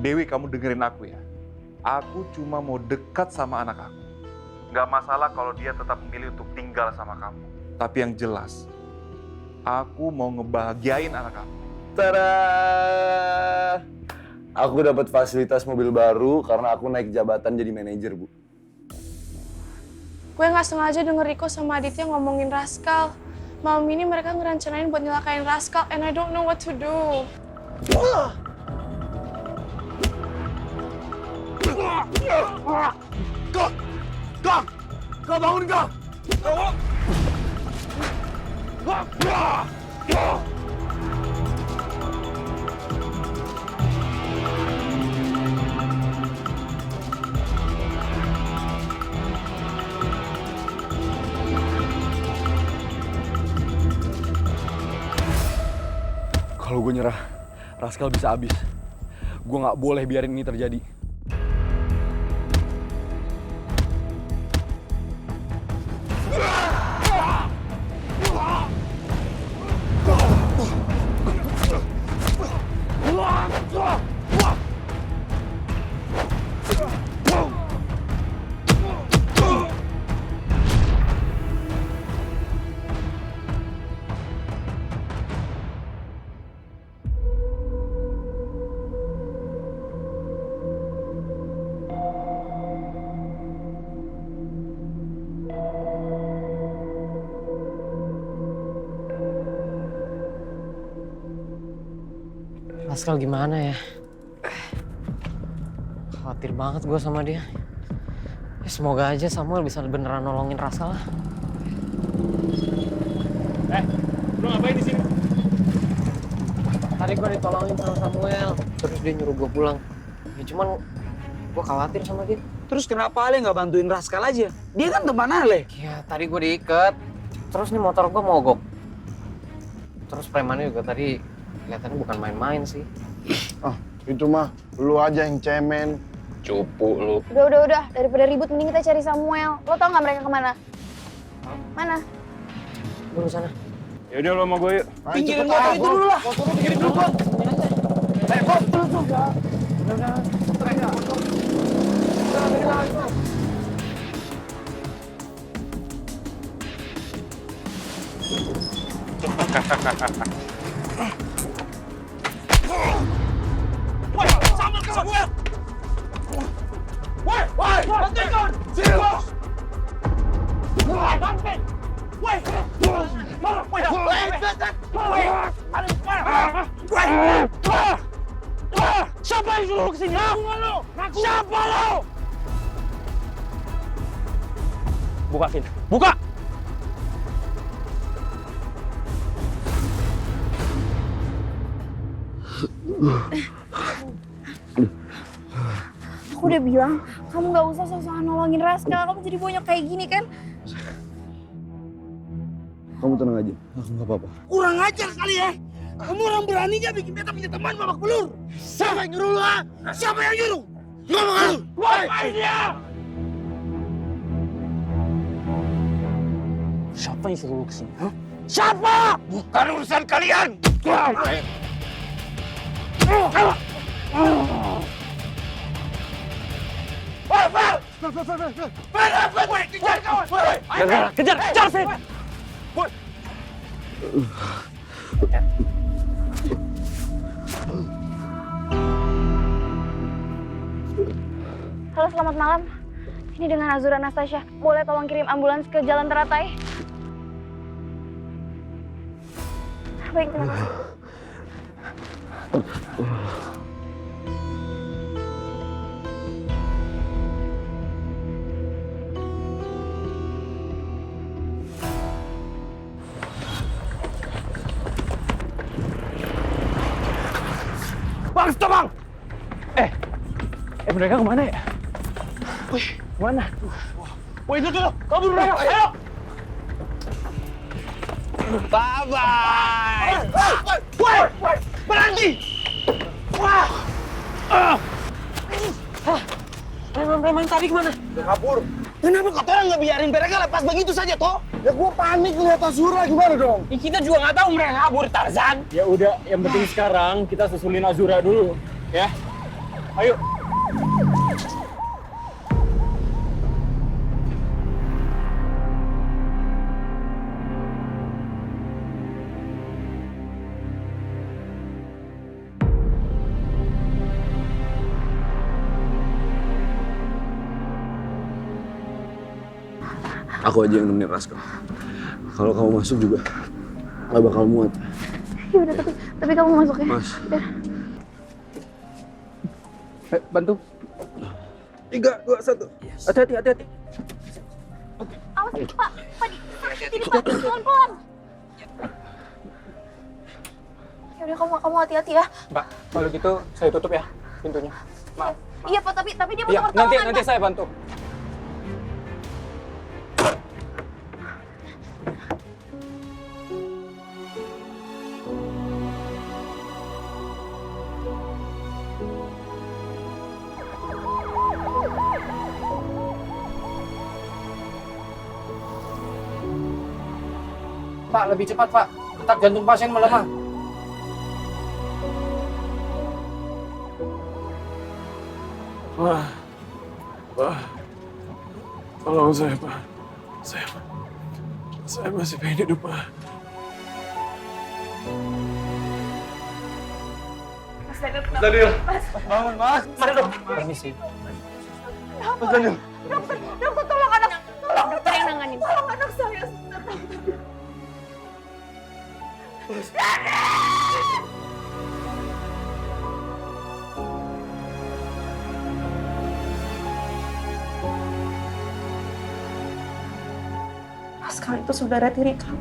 Dewi, kamu dengerin aku ya. Aku cuma mau dekat sama anak aku. Gak masalah kalau dia tetap memilih untuk tinggal sama kamu. Tapi yang jelas, aku mau ngebahagiain anak aku. Tada! Aku dapat fasilitas mobil baru karena aku naik jabatan jadi manajer, Bu. Gue nggak sengaja denger Riko sama Aditya ngomongin Raskal. Malam ini mereka ngerencanain buat nyelakain Raskal, and I don't know what to do. Kak, bangun Kak! Kalau gue nyerah, Raskal bisa habis. Gue nggak boleh biarin ini terjadi. Raskal gimana ya? Khawatir banget gue sama dia. Ya, semoga aja Samuel bisa beneran nolongin Raskal lah. Lu ngapain di sini? Tadi gue ditolongin sama Samuel, terus dia nyuruh gue pulang. Ya cuman gue khawatir sama dia. Terus kenapa Ale nggak bantuin Raskal aja? Dia kan teman Ale. Ya tadi gue diikat, terus nih motor gue mogok. Terus premannya juga tadi kelihatannya bukan main-main sih. Ah, itu mah lu aja yang cemen. Cupu lu. Udah. Daripada ribut, mending kita cari Samuel. Lo tau nggak mereka kemana? Mana? Lu sana. Yaudah lo sama gue yuk. Pinggirin motor itu dulu lah. Pinggirin dulu Bang. Samuel! Woi! Bantuin kawan! Sini lo! Bantuin! Woi! Siapa yang suruh kesini? Siapa lo? Buka, Vin. Buka! Aku udah bilang, kamu nggak usah sok-sokan nolongin Raskal. Kamu jadi bonyok kayak gini kan? Kamu tenang aja, aku nggak apa-apa. Kurang ajar sekali ya. Kamu orang beraninya bikin beta punya teman babak belur. Siapa yang nyuruh lu, ha? Siapa yang nyuruh? Ngomong lu. Woi, dia! Siapa yang suruh lu kesini? Huh? Siapa? Bukan urusan kalian. Kejar, Vin! Halo, selamat malam. Ini dengan Azura Anastasia. Boleh tolong kirim ambulans ke Jalan Teratai? Baik, terima kasih. Bang, stop bang! Mereka kemana ya? Wih, mana? Wih, itu tuh, kabur mereka, ayo! Bye-bye! Woi, berhenti! Wah! Preman tadi kemana? Udah kabur. Kenapa kata orang nggak biarin mereka lepas begitu saja, toh? Ya gua panik lihat Azura gimana dong? Kita juga nggak tahu mereka kabur, Tarzan. Ya udah, yang penting sekarang kita susulin Azura dulu, ya. Ayo. Aku aja yang nemenin Raskal. Kalau kamu masuk juga nggak bakal muat. Ya udah, tapi kamu masuk ya. Mas. Udah. Bantu. 3, 2, 1. Hati-hati, hati-hati. Awas, Pak. Ini Pak, pelan-pelan. Ya udah, kamu hati-hati ya. Mbak, kalau gitu saya tutup ya pintunya. Maaf. Iya, Pak, tapi dia Iya, butuh pertolongan, nanti Pak. saya bantu. Pak, lebih cepat, Pak. Detak jantung pasien melemah. Pak, tolong saya, Pak. Saya masih pengen hidup, Pak. Mas Daniel, kenapa? Daniel. Mas, Bangun, Mas. Permisi. Mas Daniel. dokter, tolong anak. Tolong dokter yang nanganin. Tolong anak saya. Raskal itu saudara tiri kamu.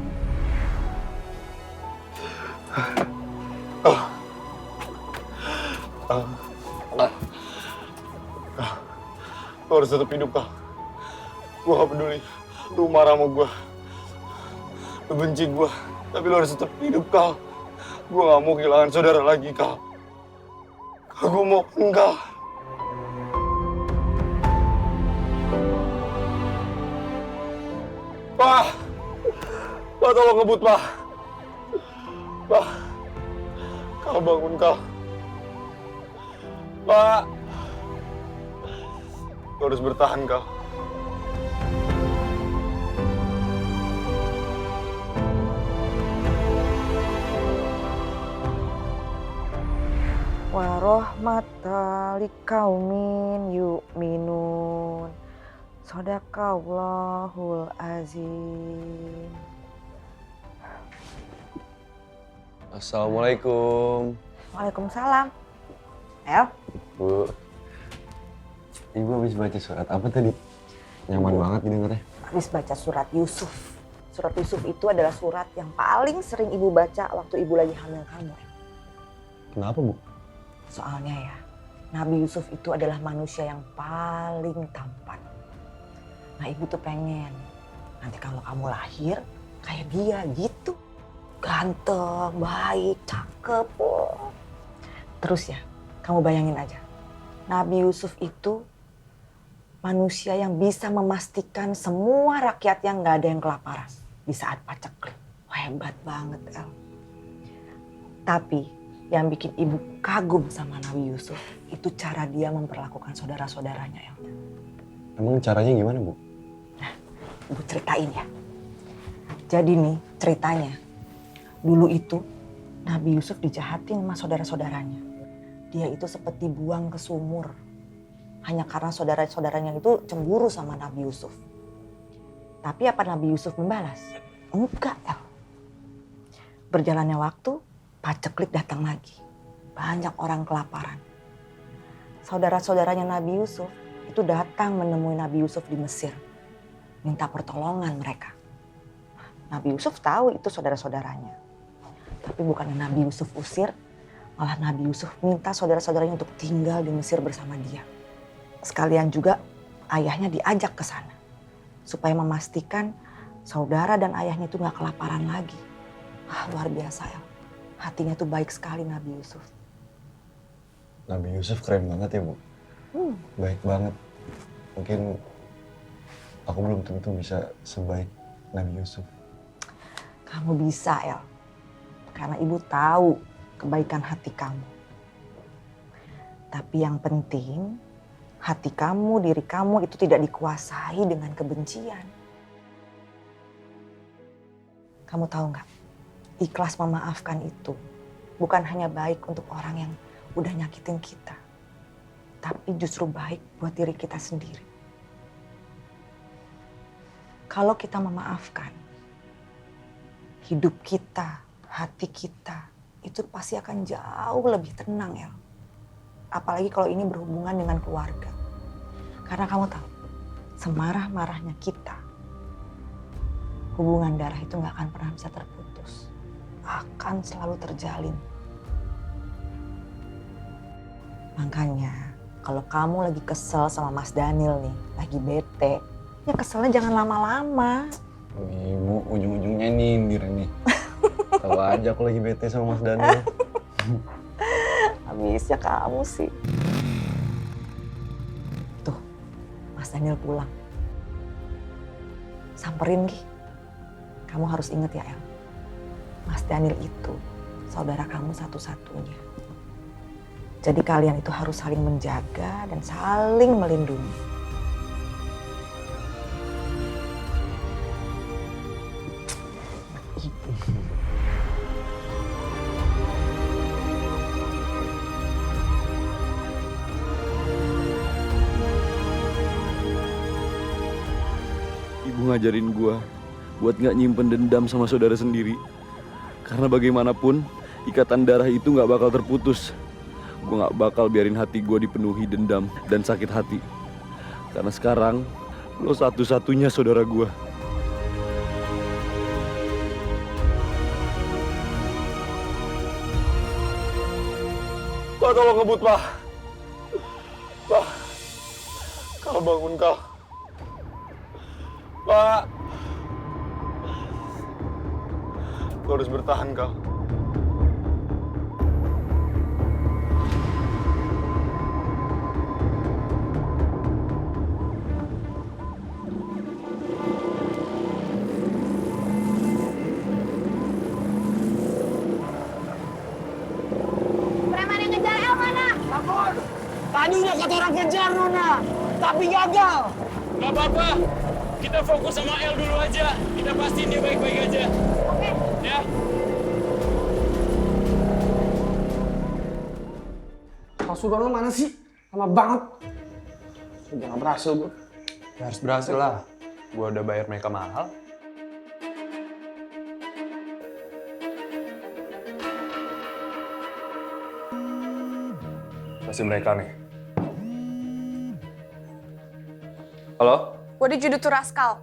Lu harus tetap hidup, Kal. Gue gak peduli. Lu marah sama gue. Lu benci gue. Tapi lu harus tetap hidup, Kal. Gue gak mau kehilangan saudara lagi, Kal. Gue mau enggak. Pak! Pak, tolong ngebut, Pak. Pak. Kal, bangun, Kal. Pak. Lu harus bertahan, Kal. Warohmata liqaumin yu'minun. Shadaqallahul azim. Assalamualaikum. Waalaikumsalam. El, Bu. Ibu habis baca surat apa tadi? Nyaman banget didengarnya. habis baca surat Yusuf. Surat Yusuf itu adalah surat yang paling sering ibu baca waktu ibu lagi hamil kamu. Kenapa, Bu? Soalnya ya, Nabi Yusuf itu adalah manusia yang paling tampan. Nah, ibu tuh pengen nanti kalau kamu lahir kayak dia gitu. Ganteng, baik, cakep. Oh. Terus ya, kamu bayangin aja. Nabi Yusuf itu manusia yang bisa memastikan semua rakyat yang gak ada yang kelaparan di saat paceklik. Hebat banget, El. Tapi yang bikin ibu kagum sama Nabi Yusuf itu cara dia memperlakukan saudara-saudaranya, El. Emang caranya gimana, Bu? Ibu ceritain ya. Jadi nih ceritanya, dulu itu Nabi Yusuf dijahatin sama saudara-saudaranya. Dia itu sempat dibuang ke sumur. Hanya karena saudara-saudaranya itu cemburu sama Nabi Yusuf. Tapi apa Nabi Yusuf membalas? Enggak, El. Berjalannya waktu, paceklik datang lagi. Banyak orang kelaparan. Saudara-saudaranya Nabi Yusuf itu datang menemui Nabi Yusuf di Mesir. Minta pertolongan mereka. Nabi Yusuf tahu itu saudara-saudaranya. Tapi bukannya Nabi Yusuf usir, malah Nabi Yusuf minta saudara-saudaranya untuk tinggal di Mesir bersama dia. Sekalian juga ayahnya diajak ke sana. Supaya memastikan saudara dan ayahnya itu gak kelaparan lagi. Luar biasa ya. Hatinya tuh baik sekali Nabi Yusuf. Nabi Yusuf keren banget ya, Bu. Baik banget. Mungkin aku belum tentu bisa sebaik Nabi Yusuf. Kamu bisa, El. Karena ibu tahu kebaikan hati kamu. Tapi yang penting, hati kamu, diri kamu itu tidak dikuasai dengan kebencian. Kamu tahu nggak, ikhlas memaafkan itu bukan hanya baik untuk orang yang udah nyakitin kita, tapi justru baik buat diri kita sendiri. Kalau kita memaafkan, hidup kita, hati kita, itu pasti akan jauh lebih tenang, El. Apalagi kalau ini berhubungan dengan keluarga. Karena kamu tahu, semarah-marahnya kita, hubungan darah itu nggak akan pernah bisa terputus. Akan selalu terjalin. Makanya, kalau kamu lagi kesel sama Mas Daniel nih, lagi bete, ya keselnya jangan lama-lama. Ibu, ujung-ujungnya nyindir nih. Tahu aja aku lagi bete sama Mas Daniel. Habisnya kamu sih. Tuh, Mas Daniel pulang. Samperin, Gi. Kamu harus inget ya, El. Mas Daniel itu saudara kamu satu-satunya. Jadi kalian itu harus saling menjaga dan saling melindungi. Ibu ngajarin gua buat nggak nyimpen dendam sama saudara sendiri. Karena bagaimanapun ikatan darah itu nggak bakal terputus. Gua nggak bakal biarin hati gua dipenuhi dendam dan sakit hati. Karena sekarang lo satu-satunya saudara gua. Pak, tolong ngebut, Pak. Pak, Kal bangun, Kal. Pak, lo harus bertahan, Kal. Preman yang ngejar El mana? Takut! Tadi udah kata orang kejar, Nona. Tapi gagal. Gak apa-apa. Kita fokus sama El dulu aja. Kita pastiin dia baik-baik aja. Oke. Ya. Pasukan lo mana sih? Lama banget. Udah gak berhasil gue. Ya harus berhasil lah. Gua udah bayar mereka mahal. Masih mereka nih. Halo? What did you do to Rascal?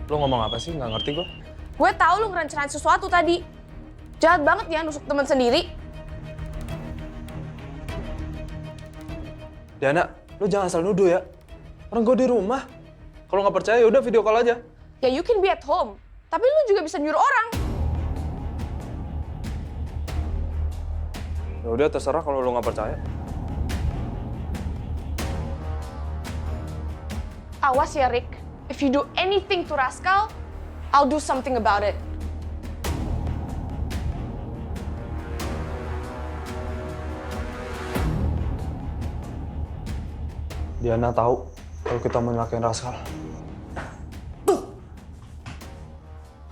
Lo ngomong apa sih? Nggak ngerti gua. Gue tahu lu ngerencanain sesuatu tadi. Jahat banget ya nusuk teman sendiri. Diana, lo jangan asal nuduh ya. Orang gue di rumah. Kalau nggak percaya ya udah video call aja. Ya you can be at home. Tapi lu juga bisa nyuruh orang. Ya udah terserah kalau lo nggak percaya. Awas ya Rick. If you do anything to Rascal, I'll do something about it. Diana tahu kalau kita mau nyelakain Rascal.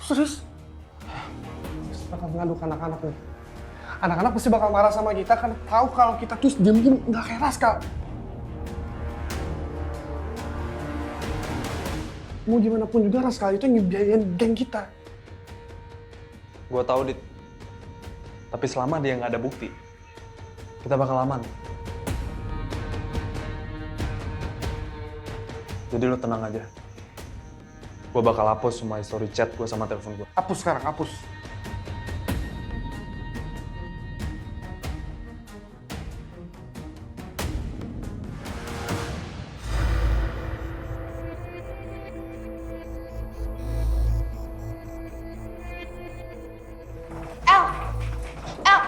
Serius? Bakal ngadu ke anak-anak nih. Anak-anak pasti bakal marah sama kita karena tahu kalau kita terus diem-diem nggak kayak Rascal. Mau gimana pun juga Rascal itu ngebiayain geng kita. Gua tahu, Dit. Tapi selama dia nggak ada bukti, kita bakal aman. Jadi lo tenang aja. Gue bakal hapus semua history chat gue sama telepon gue. Hapus sekarang, hapus. El! El!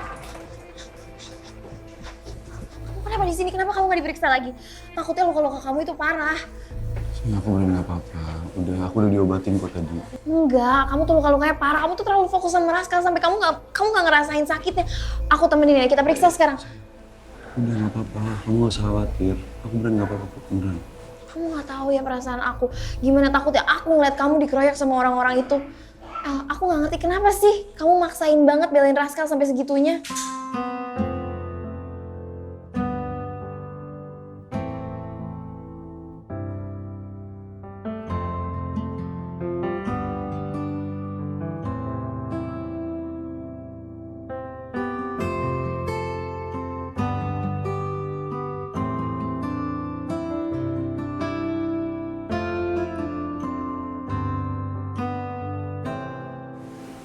Kamu kenapa di sini? Kenapa kamu nggak diperiksa lagi? Takutnya luka-luka kamu itu parah. Ya, aku beneran nggak apa-apa. Aku udah diobatin kok tadi. Enggak, kamu tuh luka-lukanya parah. Kamu tuh terlalu fokus sama Raskal sampai kamu nggak ngerasain sakitnya. Aku temenin ya, kita periksa sekarang. Udah nggak apa-apa, kamu gak usah khawatir. Aku beneran nggak apa-apa, beneran. Kamu nggak tahu ya perasaan aku. Gimana takutnya aku ngeliat kamu dikeroyok sama orang-orang itu. Aku nggak ngerti kenapa sih kamu maksain banget belain Raskal sampai segitunya.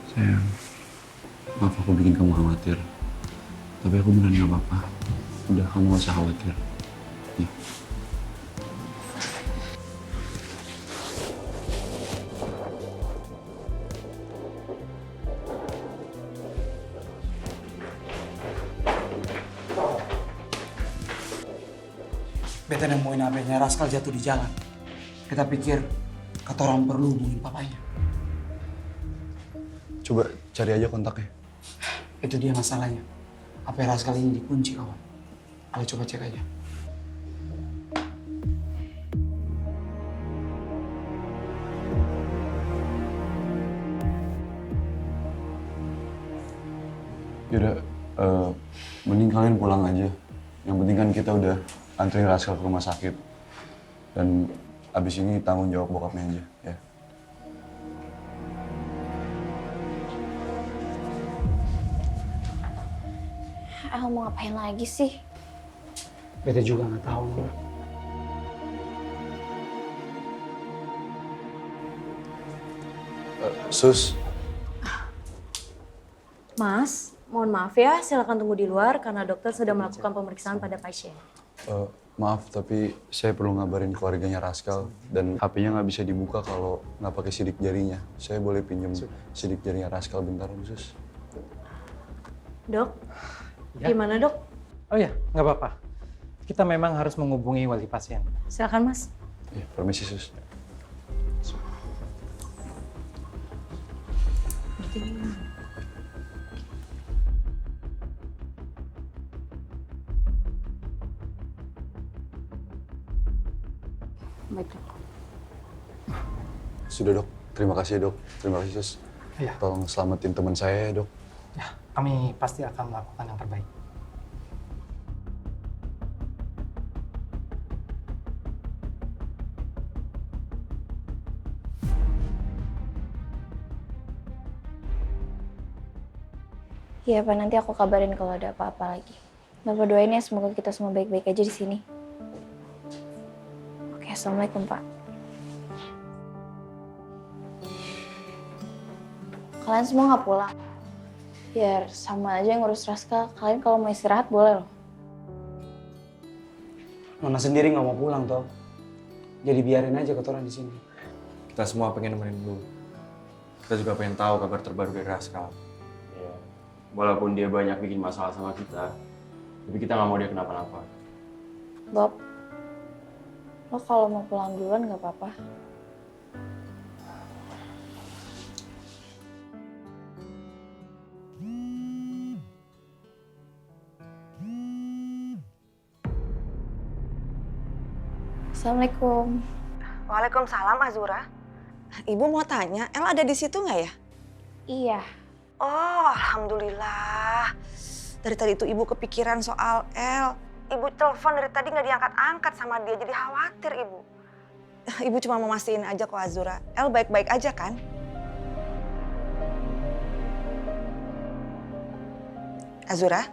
Sayang, maaf aku bikin kamu khawatir. Tapi aku beneran gak apa-apa. Udah, kamu gak usah khawatir. Ya. Beta nemuin HP-nya Raskal jatuh di jalan. Kita pikir kata orang perlu hubungin papanya. Coba cari aja kontaknya. Itu dia masalahnya. HP Raskal ini dikunci kawan. Ayo coba cek aja. Yaudah, mending kalian pulang aja. Yang penting kan kita udah anterin Raskal ke rumah sakit. Dan abis ini tanggung jawab bokapnya aja, ya. El mau ngapain lagi sih? Beta juga nggak tahu. Sus, Mas, mohon maaf ya, silakan tunggu di luar karena dokter sudah melakukan pemeriksaan pada pasien. maaf tapi saya perlu ngabarin keluarganya Raskal dan HP-nya nggak bisa dibuka kalau nggak pakai sidik jarinya. Saya boleh pinjam sidik jarinya Raskal bentar, Sus? Dok, Ya. gimana dok? Oh ya, nggak apa-apa. Kita memang harus menghubungi wali pasien. Silakan mas. Ya, permisi, Sus. Baik dok. Sudah, Dok. Terima kasih, Dok. Terima kasih, Sus. Iya. Tolong selamatin teman saya, Dok. Ya, kami pasti akan melakukan yang terbaik. Iya Pak, nanti aku kabarin kalau ada apa-apa lagi. Bapak doain ya semoga kita semua baik-baik aja di sini. Oke, assalamualaikum Pak. Kalian semua nggak pulang? Biar sama aja yang ngurus Raskal. Kalian kalau mau istirahat boleh loh. Nona sendiri nggak mau pulang toh. Jadi biarin aja kotoran di sini. Kita semua pengen nemenin lu. Kita juga pengen tahu kabar terbaru dari Raskal. Iya. Walaupun dia banyak bikin masalah sama kita, tapi kita nggak mau dia kenapa-napa. Bob, lo kalau mau pulang duluan nggak apa-apa. Assalamualaikum. Waalaikumsalam Azura. Ibu mau tanya, El ada di situ nggak ya? Iya. Oh, alhamdulillah. Dari tadi itu ibu kepikiran soal El. Ibu telepon dari tadi nggak diangkat-angkat sama dia, jadi khawatir ibu. Ibu cuma mau mastiin aja kok Azura. El baik-baik aja kan? Azura?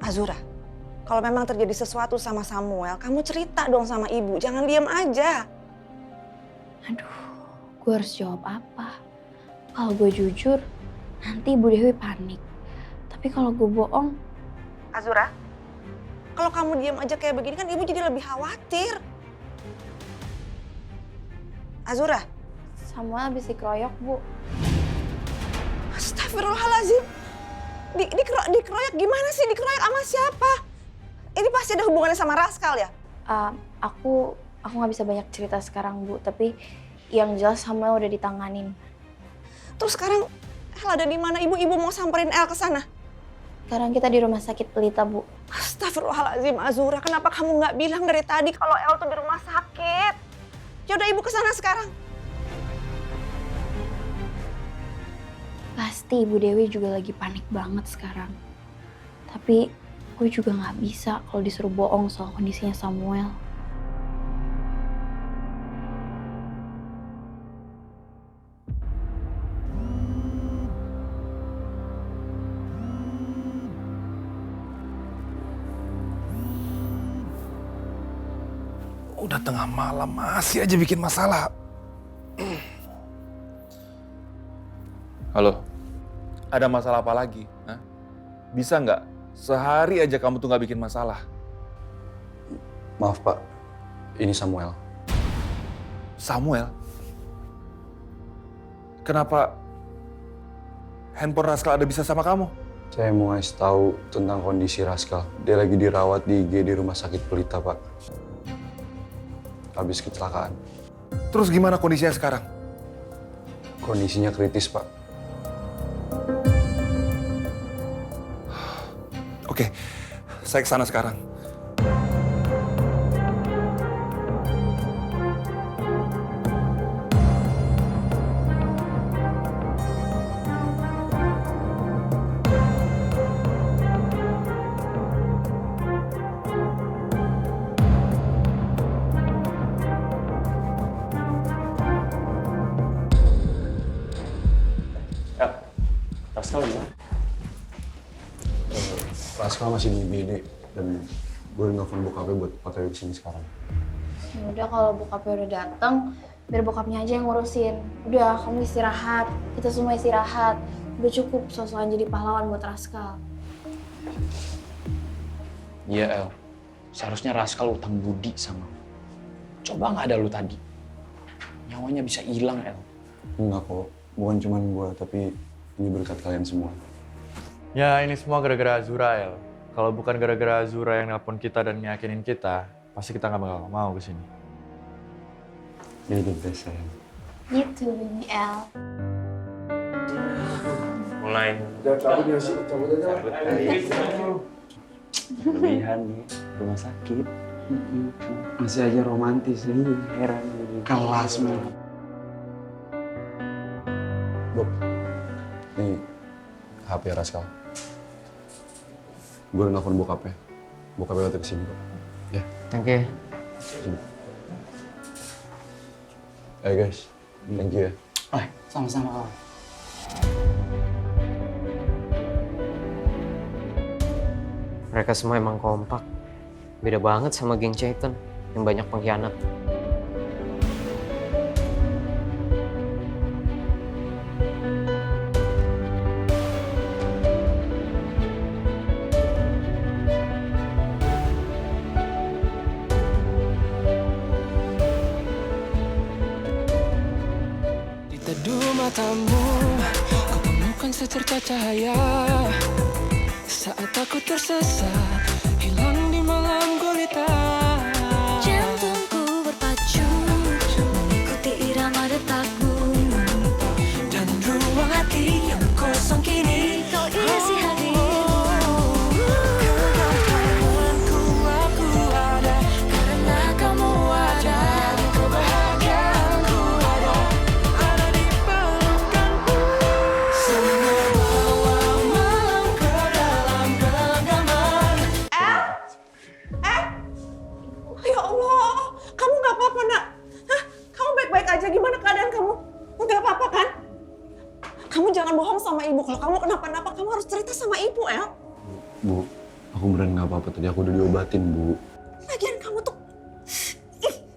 Azura, kalau memang terjadi sesuatu sama Samuel, kamu cerita dong sama ibu, jangan diam aja. Aduh, gue harus jawab apa? Kalau gue jujur, nanti Ibu Dewi panik. Tapi kalau gue bohong... Azura, kalau kamu diam aja kayak begini kan ibu jadi lebih khawatir. Azura. Samuel habis dikeroyok, Bu. Astagfirullahaladzim. Dikeroyok gimana sih? Dikeroyok sama siapa? Ini pasti ada hubungannya sama Raskal ya? Aku nggak bisa banyak cerita sekarang, Bu. Tapi yang jelas Samuel udah ditanganin. Terus sekarang El ada di mana? Ibu mau samperin El ke sana? Sekarang kita di rumah sakit Pelita, Bu. Astagfirullahaladzim, Azura. Kenapa kamu nggak bilang dari tadi kalau El tuh di rumah sakit? Yaudah ibu ke sana sekarang. Pasti Ibu Dewi juga lagi panik banget sekarang. Tapi gue juga nggak bisa kalau disuruh bohong soal kondisinya Samuel. Udah tengah malam masih aja bikin masalah. Halo, ada masalah apa lagi? Hah? Bisa nggak sehari aja kamu tuh nggak bikin masalah? Maaf Pak, ini Samuel. Samuel? Kenapa handphone Raskal ada bisa sama kamu? Saya mau ngasih tahu tentang kondisi Raskal. Dia lagi dirawat di IGD Rumah Sakit Pelita, Pak. Habis kecelakaan. Terus gimana kondisinya sekarang? Kondisinya kritis, Pak. Oke, saya kesana sekarang. Raskal gimana? Raskal masih di IGD dan gue nelfon bokapnya buat OTW kesini sekarang. Ya udah kalau bokapnya udah datang, biar bokapnya aja yang ngurusin. Udah, kamu istirahat. Kita semua istirahat. Udah cukup sosokan jadi pahlawan buat Raskal. Iya, El. Seharusnya Raskal utang budi sama lu. Coba nggak ada lu tadi. Nyawanya bisa hilang, El. Enggak kok, bukan cuma gue, tapi ini berkat kalian semua. Ya ini semua gara-gara Azura, El. Kalau bukan gara-gara Azura yang nelpon kita dan yakinin kita, pasti kita nggak bakal mau kesini. Ini the best, sayang. Gitu, Baby L. Mulai. Cabut ya sih, cabut aja. Berlebihan nih, rumah sakit. Masih aja romantis nih, heran. Kelas mah. Bob, ini HP Raskal. Gue udah nelfon bokapnya. Bokapnya datang kesini kok. Ya. Thank you. Sini. Hey guys, thank you ya. Sama-sama kawan. Mereka semua emang kompak. Beda banget sama geng Chayton yang banyak pengkhianat. Teduh matamu, kau penuhkan secerca cahaya. Saat aku tersesat, hilang di malam gulita. Jantungku berpacu, mengikuti irama detakmu. Dan ruang hati yang kosong kini Kau isi hadirmu. Kegagalanku aku ada, karena kamu ada. Kebahagiaanku ada, ada di pelukanmu. Semua malam ke dalam genggaman. Ya Allah, kamu nggak apa-apa nak? Hah? Kamu baik-baik aja? Gimana keadaan kamu? Nggak apa-apa kan? Kamu jangan bohong sama ibu. Kalau kamu kenapa-napa, kamu harus cerita sama ibu, El. Bu, aku beneran nggak apa-apa. Tadi aku udah diobatin, Bu. Lagian kamu tuh,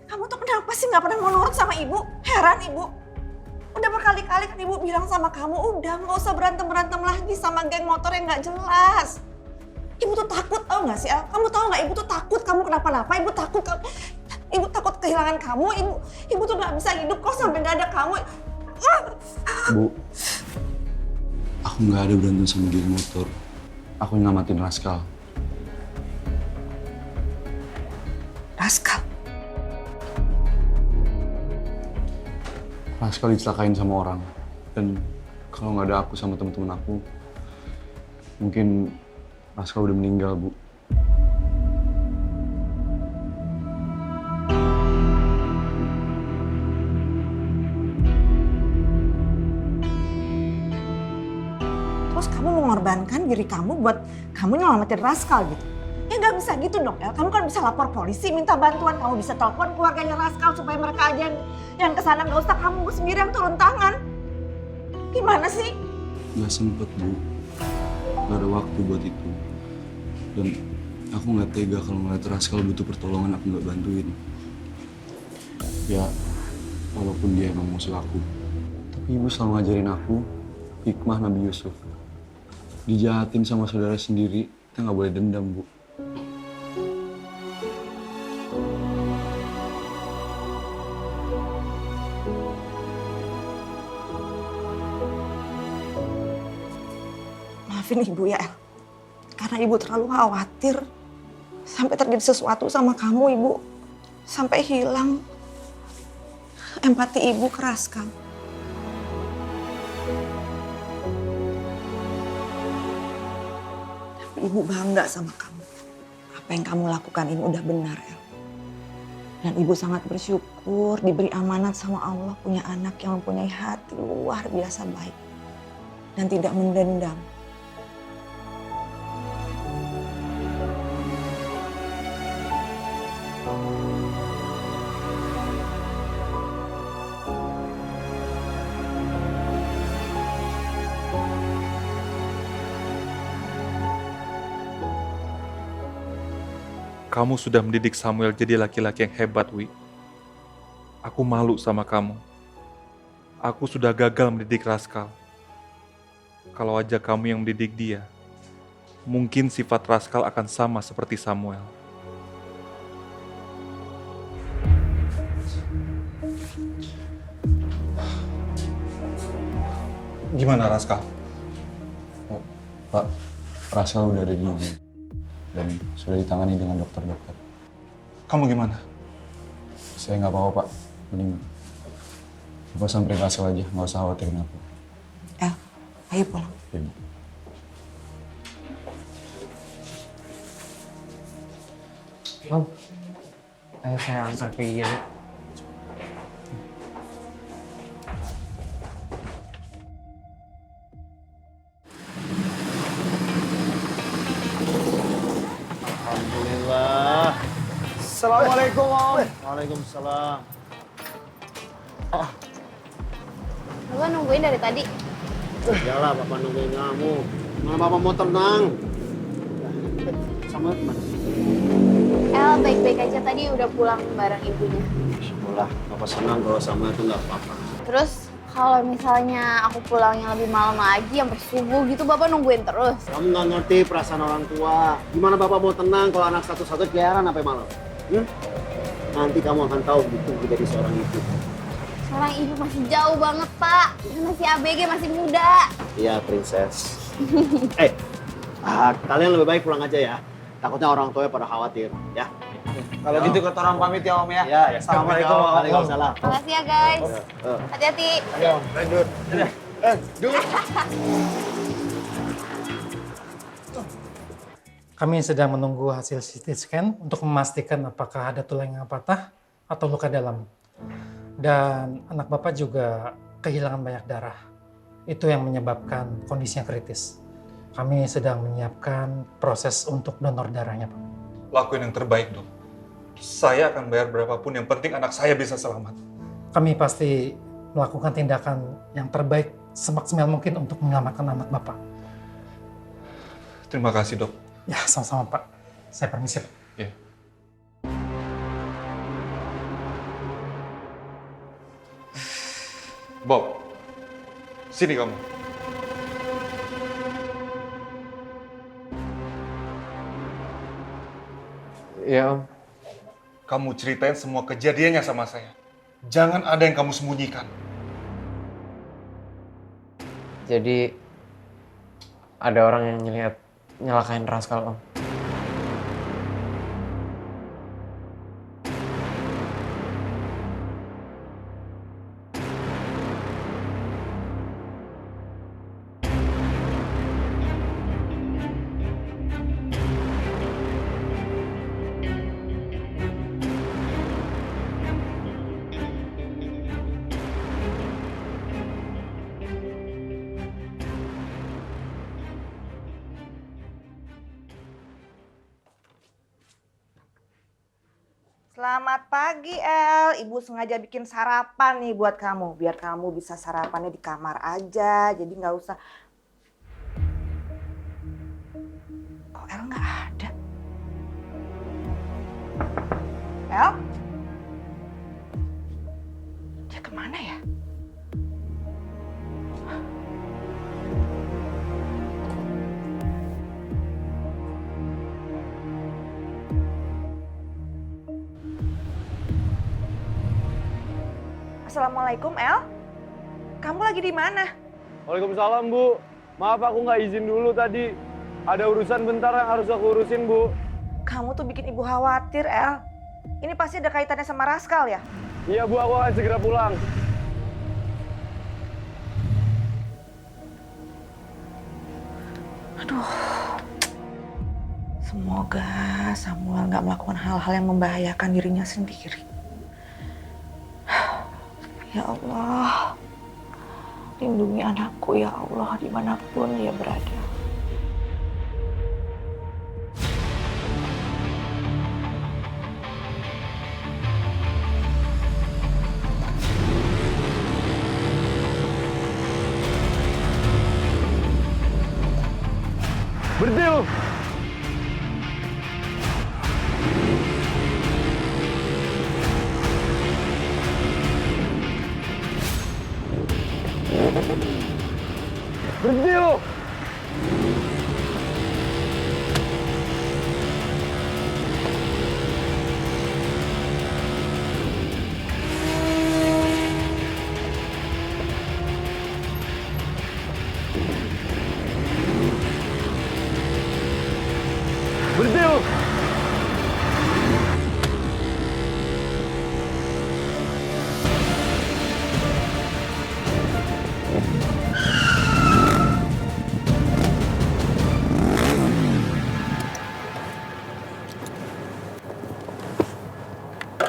kamu tuh kenapa sih nggak pernah mau nurut sama ibu? Heran ibu. Udah berkali-kali kan ibu bilang sama kamu, udah nggak usah berantem-berantem lagi sama geng motor yang nggak jelas. Ibu tuh takut, tau nggak sih, El? Kamu tahu nggak? Ibu tuh takut kamu kenapa-napa. Ibu takut kehilangan kamu. Ibu tuh nggak bisa hidup kok sampai nggak ada kamu. Bu, aku nggak ada berantem sama geng motor. Aku nyelamatin Raskal. Raskal. Raskal dicelakain sama orang. Dan kalau nggak ada aku sama teman-teman aku, mungkin Raskal udah meninggal, Bu. Terus kamu mengorbankan diri kamu buat kamu nyelamatin Raskal gitu. Ya nggak bisa gitu dong, El. Kamu kan bisa lapor polisi, minta bantuan. Kamu bisa telepon keluarganya Raskal supaya mereka aja yang kesana. Nggak usah kamu sendiri yang turun tangan. Gimana sih? Nggak sempet, Bu. Nggak ada waktu buat itu. Dan aku nggak tega kalau ngeliat Raskal butuh pertolongan aku nggak bantuin. Ya, walaupun dia emang musuh aku. Tapi ibu selalu ngajarin aku hikmah Nabi Yusuf. Dijahatin sama saudara sendiri, kita nggak boleh dendam, Bu. Maafin ibu ya, El. Karena ibu terlalu khawatir. Sampai terjadi sesuatu sama kamu, ibu. Sampai hilang empati ibu ke Raskal. Tapi ibu bangga sama kamu. Apa yang kamu lakukan ini udah benar, El. Dan ibu sangat bersyukur diberi amanat sama Allah punya anak yang mempunyai hati luar biasa baik. Dan tidak mendendam. Kamu sudah mendidik Samuel jadi laki-laki yang hebat, Wi. Aku malu sama kamu. Aku sudah gagal mendidik Raskal. Kalau aja kamu yang mendidik dia, mungkin sifat Raskal akan sama seperti Samuel. Gimana Raskal? Oh, Pak, Raskal udah ada di sini. Dan sudah ditangani dengan dokter-dokter. Kamu gimana? Saya nggak apa-apa, Pak. Mending Bapak samperin Raskal aja, nggak usah khawatirin aku. El, ayo pulang. Ya, Bu. Om, ayo saya antar ke Iya. Alhamdulillah. Assalamualaikum, Om. Waalaikumsalam. Bapak nungguin dari tadi. Iyalah, Bapak nungguin kamu. Mana Bapak mau tenang? Sama teman. El baik-baik aja tadi udah pulang bareng ibunya. Syukurlah, Bapak senang kalau sama itu nggak apa-apa. Terus kalau misalnya aku pulangnya lebih malam lagi, sampai subuh gitu, Bapak nungguin terus. Kamu nggak ngerti perasaan orang tua. Gimana Bapak mau tenang kalau anak satu-satu keliaran sampai malam? Nanti kamu akan tahu gitu menjadi seorang ibu. Seorang ibu masih jauh banget, Pak. Masih ABG, masih muda. Iya, princess. Kalian lebih baik pulang aja ya. Takutnya orang tuanya pada khawatir, ya. Kalau gitu kita orang pamit ya Om ya. Ya. Assalamualaikum. Waalaikumsalam. Makasih ya, guys. Hati-hati. Ayo, lanjut. Kami sedang menunggu hasil CT scan untuk memastikan apakah ada tulang yang patah atau luka dalam. Dan anak Bapak juga kehilangan banyak darah. Itu yang menyebabkan kondisinya kritis. Kami sedang menyiapkan proses untuk donor darahnya, Pak. Lakuin yang terbaik, Dok. Saya akan bayar berapapun, yang penting anak saya bisa selamat. Kami pasti melakukan tindakan yang terbaik semaksimal mungkin untuk menyelamatkan anak Bapak. Terima kasih, Dok. Ya, sama-sama, Pak. Saya permisi, Pak. Ya. Bob, sini kamu. Iya, Om. Kamu ceritain semua kejadiannya sama saya. Jangan ada yang kamu sembunyikan. Jadi ada orang yang nyelakain Raskal, Om. Selamat pagi, El. Ibu sengaja bikin sarapan nih buat kamu. Biar kamu bisa sarapannya di kamar aja, jadi nggak usah. Kok El nggak ada? El? Dia kemana ya? Assalamualaikum, El. Kamu lagi di mana? Waalaikumsalam, Bu. Maaf aku nggak izin dulu tadi. Ada urusan bentar yang harus aku urusin, Bu. Kamu tuh bikin ibu khawatir, El. Ini pasti ada kaitannya sama Raskal ya? Iya, Bu, aku akan segera pulang. Aduh. Semoga Samuel nggak melakukan hal-hal yang membahayakan dirinya sendiri. Ya Allah, lindungi anakku ya Allah dimanapun dia berada. Berhenti lu! Berhenti lu! Berhenti lu!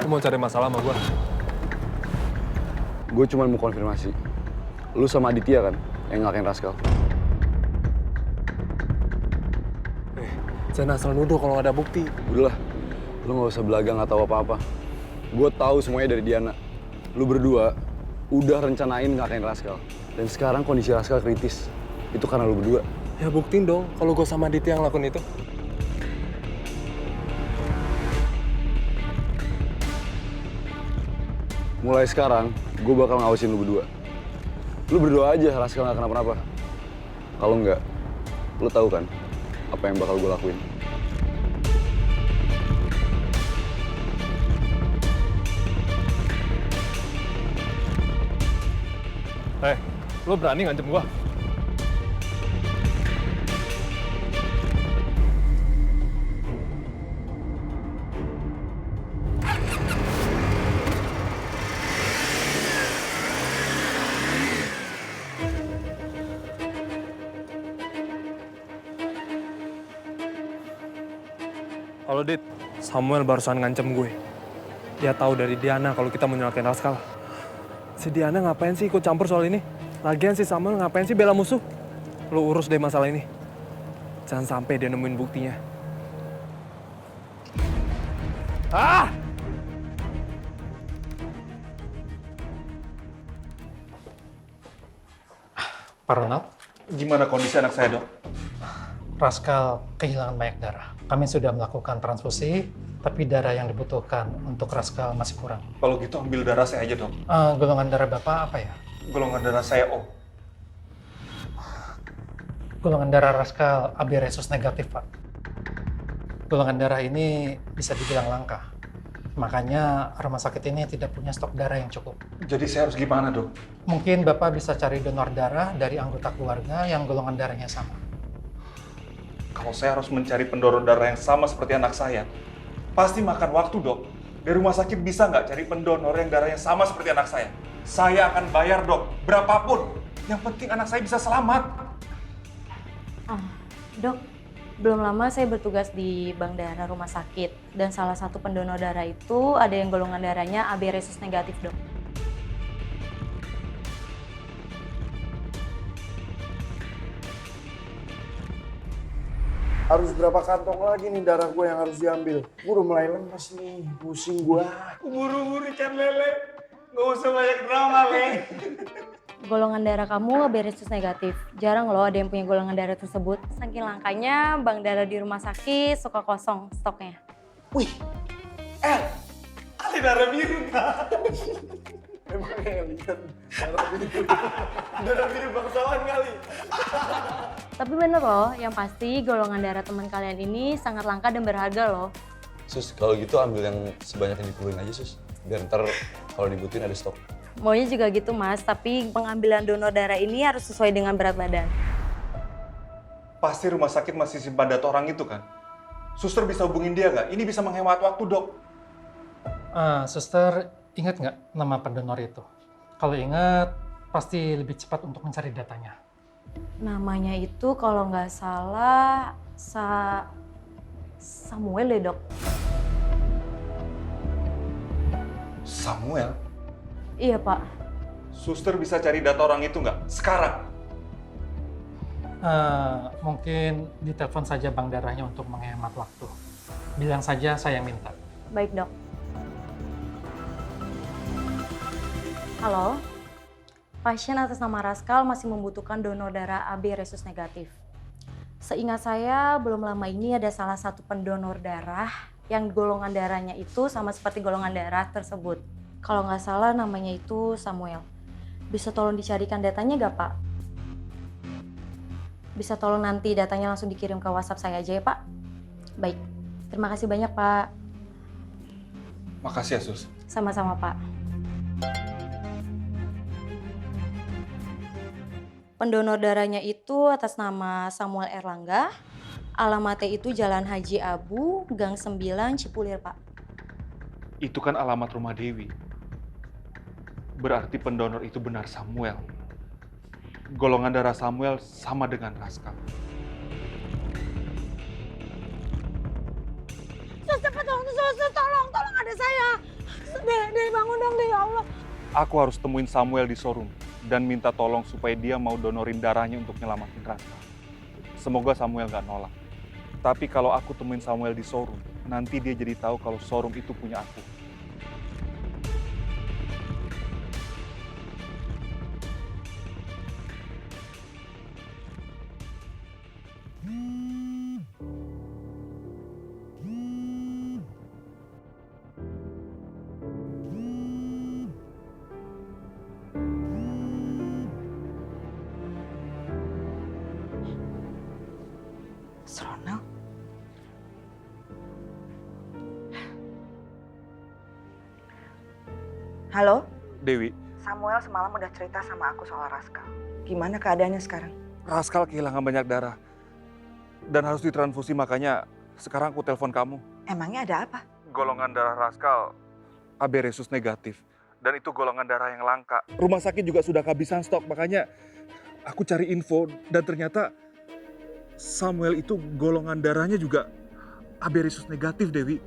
Lu mau cari masalah sama gue? Gue cuma mau konfirmasi. Lu sama Aditya kan yang ngelakuin Raskal? Jangan asal nuduh kalau nggak ada bukti. Udahlah, lu nggak usah belagang atau apa-apa. Gue tahu semuanya dari Diana. Lu berdua udah rencanain ngelakuin Raskal. Dan sekarang kondisi Raskal kritis. Itu karena lu berdua. Ya buktiin dong kalau gue sama Aditya yang ngelakuin itu. Mulai sekarang, gue bakal ngawasin lu berdua. Lu berdoa aja Raskal nggak kenapa-napa. Kalau nggak, lu tahu kan apa yang bakal gue lakuin. Lu berani ngancem gua? Halo Dit, Samuel barusan ngancem gue. Dia tahu dari Diana kalau kita mau nyelakain Raskal. Si Diana ngapain sih ikut campur soal ini? Lagian si Samuel ngapain sih bela musuh? Lu urus deh masalah ini. Jangan sampai dia nemuin buktinya. Ah! Pak Ronald, Gimana kondisi anak saya, Dok? Raskal kehilangan banyak darah. Kami sudah melakukan transfusi, tapi darah yang dibutuhkan untuk Raskal masih kurang. Kalau gitu ambil darah saya aja, Dok. Golongan darah Bapak apa ya? Golongan darah saya O. Golongan darah Raskal AB resus negatif, Pak. Golongan darah ini bisa dibilang langka. Makanya rumah sakit ini tidak punya stok darah yang cukup. Jadi saya harus gimana, Dok? Mungkin Bapak bisa cari donor darah dari anggota keluarga yang golongan darahnya sama. Kalau saya harus mencari pendonor darah yang sama seperti anak saya, pasti makan waktu, Dok. Di rumah sakit bisa nggak cari pendonor yang darahnya sama seperti anak saya? Saya akan bayar, Dok, berapapun. Yang penting anak saya bisa selamat. Dok, belum lama saya bertugas di bank darah rumah sakit. Dan salah satu pendonor darah itu ada yang golongan darahnya AB resus negatif, Dok. Harus berapa kantong lagi nih darah gue yang harus diambil? Gue udah mulai lemas nih, pusing gue. Buru-buru ikan lele. Gak usah banyak drama, Le. Golongan darah kamu AB resus negatif. Jarang loh ada yang punya golongan darah tersebut. Saking langkanya, bank darah di rumah sakit suka kosong stoknya. Wih, ada darah biru nggak? Emang lihat darah biru. Darah biru bangsawan kali. Tapi bener loh, yang pasti golongan darah teman kalian ini sangat langka dan berharga loh. Sus, kalau gitu ambil yang sebanyak yang diperluin aja, Sus. Biar ntar kalau dibutuhin ada stok. Maunya juga gitu mas, tapi pengambilan donor darah ini harus sesuai dengan berat badan. Pasti rumah sakit masih simpan data orang itu kan? Suster bisa hubungin dia nggak? Ini bisa menghemat waktu, Dok. Suster, ingat nggak nama pendonor itu? Kalau ingat, pasti lebih cepat untuk mencari datanya. Namanya itu kalau nggak salah, Samuel deh dok. Samuel? Iya pak. Suster bisa cari data orang itu nggak? Sekarang? Mungkin ditelepon saja bank darahnya untuk menghemat waktu. Bilang saja saya minta. Baik dok. Halo, pasien atas nama Raskal masih membutuhkan donor darah AB resus negatif. Seingat saya, belum lama ini ada salah satu pendonor darah yang golongan darahnya itu sama seperti golongan darah tersebut. Kalau nggak salah namanya itu Samuel. Bisa tolong dicarikan datanya nggak Pak? Bisa tolong nanti datanya langsung dikirim ke WhatsApp saya aja ya Pak? Baik, terima kasih banyak Pak. Makasih ya Sus. Sama-sama Pak. Pendonor darahnya itu atas nama Samuel Erlangga. Alamatnya itu Jalan Haji Abu, Gang 9, Cipulir, Pak. Itu kan alamat rumah Dewi. Berarti pendonor itu benar Samuel. Golongan darah Samuel sama dengan Raskal. Sus, cepat dong, sus, tolong ada saya. Deh, bangun dong deh, ya Allah. Aku harus temuin Samuel di showroom dan minta tolong supaya dia mau donorin darahnya untuk nyelamatin Raskal. Semoga Samuel gak nolak. Tapi kalau aku temuin Samuel di showroom, nanti dia jadi tahu kalau showroom itu punya aku. Ronald? Halo? Dewi, Samuel semalam udah cerita sama aku soal Raskal. Gimana keadaannya sekarang? Raskal kehilangan banyak darah dan harus ditransfusi, makanya sekarang aku telepon kamu. Emangnya ada apa? Golongan darah Raskal AB resus negatif dan itu golongan darah yang langka. Rumah sakit juga sudah kehabisan stok, makanya aku cari info dan ternyata Samuel itu golongan darahnya juga AB resus negatif, Dewi.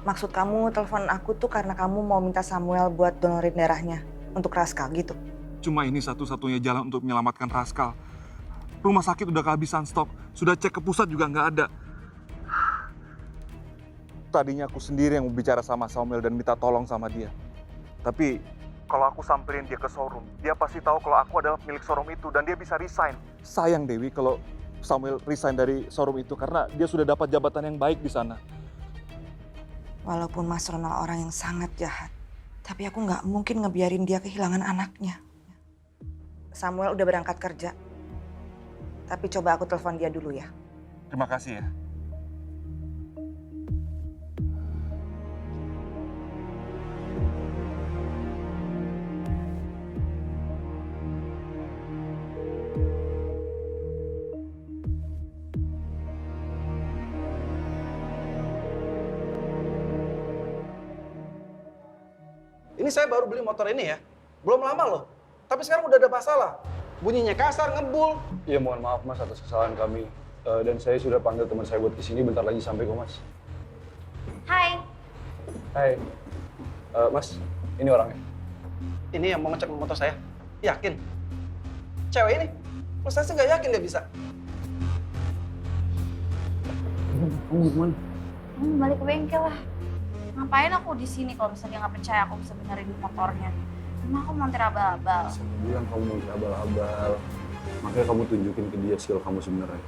Maksud kamu telepon aku tuh karena kamu mau minta Samuel buat donorin darahnya untuk Raskal gitu? Cuma ini satu-satunya jalan untuk menyelamatkan Raskal. Rumah sakit udah kehabisan stok, sudah cek ke pusat juga nggak ada. Tadinya aku sendiri yang mau bicara sama Samuel dan minta tolong sama dia. Tapi kalau aku samperin dia ke showroom, dia pasti tahu kalau aku adalah pemilik showroom itu dan dia bisa resign. Sayang Dewi kalau Samuel resign dari showroom itu karena dia sudah dapat jabatan yang baik di sana. Walaupun Mas Ronald orang yang sangat jahat, tapi aku nggak mungkin ngebiarin dia kehilangan anaknya. Samuel udah berangkat kerja, tapi coba aku telepon dia dulu ya. Terima kasih ya. Ini saya baru beli motor ini ya, belum lama loh. Tapi sekarang udah ada masalah. Bunyinya kasar, ngebul. Iya, mohon maaf Mas atas kesalahan kami. Dan saya sudah panggil teman saya buat kesini, bentar lagi sampai kok Mas. Hai. Hai. Mas, ini orangnya. Ini yang mau ngecek motor saya. Yakin? Cewek ini? Mas saya nggak yakin dia bisa. Kamu mau kemana? Balik ke bengkel lah. Ngapain aku di sini kalau misalnya dia nggak percaya aku bisa benerin motornya? Emang aku montir abal-abal. Saya bilang kamu mau abal-abal. Makanya kamu tunjukin ke dia skill kamu sebenarnya.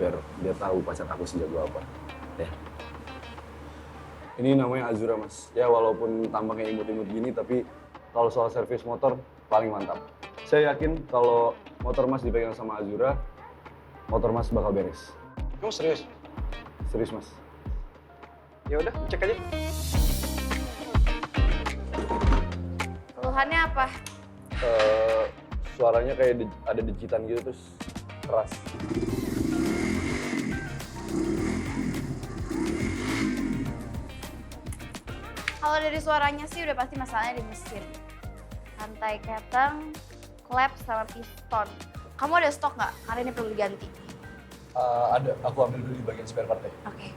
Biar dia tahu pacar aku sejago apa. Ya. Ini namanya Azura, Mas. Ya walaupun tampangnya imut-imut gini, tapi kalau soal servis motor paling mantap. Saya yakin kalau motor Mas dipegang sama Azura, motor Mas bakal beres. Kamu serius? Serius, Mas. Ya udah, cek aja. Keluhannya apa? Suaranya kayak ada dejitan gitu terus keras. Kalau dari suaranya sih udah pasti masalahnya di mesin. Rantai keteng, klep, sama piston. Kamu ada stok nggak? Karena ini perlu diganti. Ada, aku ambil dulu di bagian spare part-nya. Oke.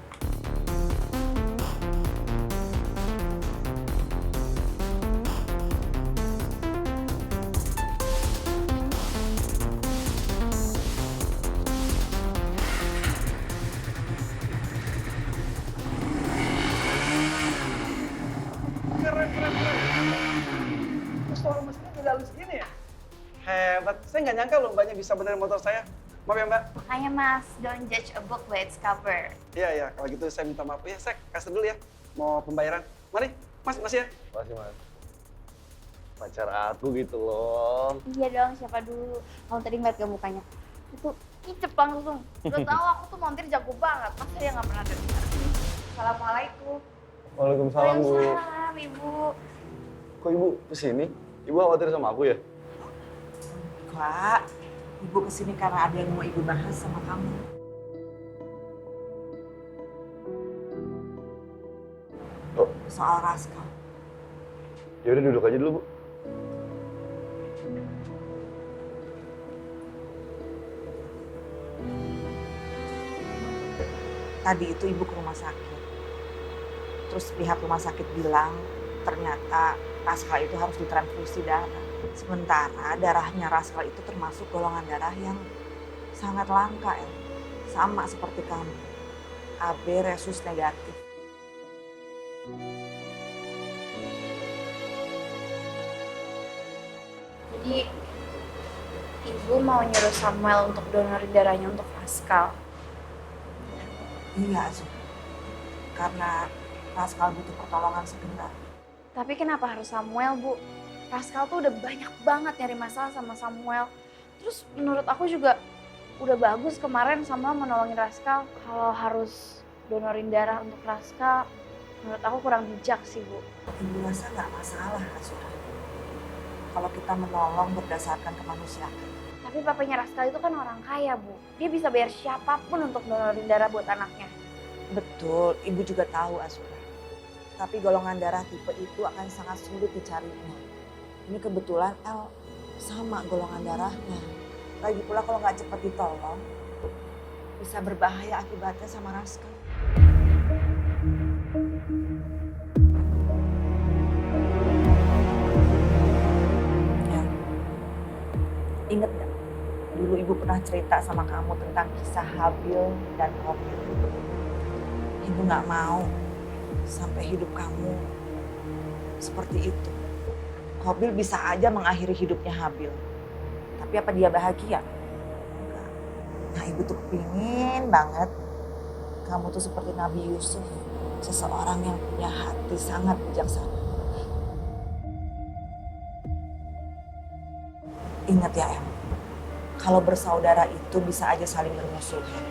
Keren. Restoran mesinnya udah halus gini ya? Hebat. Saya nggak nyangka loh mbaknya bisa benerin motor saya. Maaf ya mbak. Makanya mas, don't judge a book by its cover. Iya, kalau gitu saya minta maaf. Ya, saya kasih dulu ya. Mau pembayaran. Mari, mas ya. Makasih, Mas. Pacar aku gitu loh. Iya dong, siapa dulu? Kamu tadi ngeliat gak mukanya? Itu kicep langsung. Udah tahu aku tuh montir jago banget. Masa dia nggak pernah dengar? Assalamualaikum. Waalaikumsalam, Bu. Waalaikumsalam, Ibu. Kok Ibu kesini? Ibu khawatir sama aku ya? Kak, Ibu kesini karena ada yang mau Ibu bahas sama kamu. Oh. Soal Raskal. Ya udah duduk aja dulu, Bu. Tadi itu Ibu ke rumah sakit. Terus pihak rumah sakit bilang ternyata Raskal itu harus ditransfusi darah. Sementara darahnya Raskal itu termasuk golongan darah yang sangat langka, El. Sama seperti kamu. AB resus negatif. Jadi, Ibu mau nyuruh Samuel untuk donorin darahnya untuk Raskal. Iya, Azul. Karena Raskal butuh pertolongan segera. Tapi kenapa harus Samuel, Bu? Raskal tuh udah banyak banget nyari masalah sama Samuel. Terus menurut aku juga udah bagus kemarin Samuel menolongin Raskal. Kalau harus donorin darah untuk Raskal, menurut aku kurang bijak sih, Bu. Ibu rasa nggak masalah, Azul. Kalau kita menolong berdasarkan kemanusiaan. Tapi papanya Raskal itu kan orang kaya, Bu. Dia bisa bayar siapapun untuk donorin darah buat anaknya. Betul, Ibu juga tahu, Azura. Tapi golongan darah tipe itu akan sangat sulit dicarinya. Ini kebetulan El sama golongan darahnya. Lagi pula kalau nggak cepat ditolong, bisa berbahaya akibatnya sama Raskal. Ya, inget nggak? Dulu Ibu pernah cerita sama kamu tentang kisah Habil dan Qabil. Ibu nggak mau sampai hidup kamu seperti itu. Qabil bisa aja mengakhiri hidupnya Habil. Tapi apa dia bahagia? Enggak. Nah, Ibu tuh kepingin banget kamu tuh seperti Nabi Yusuf. Seseorang yang punya hati sangat bijaksana. Ingat ya, Em. Kalau bersaudara itu bisa aja saling bermusuhan.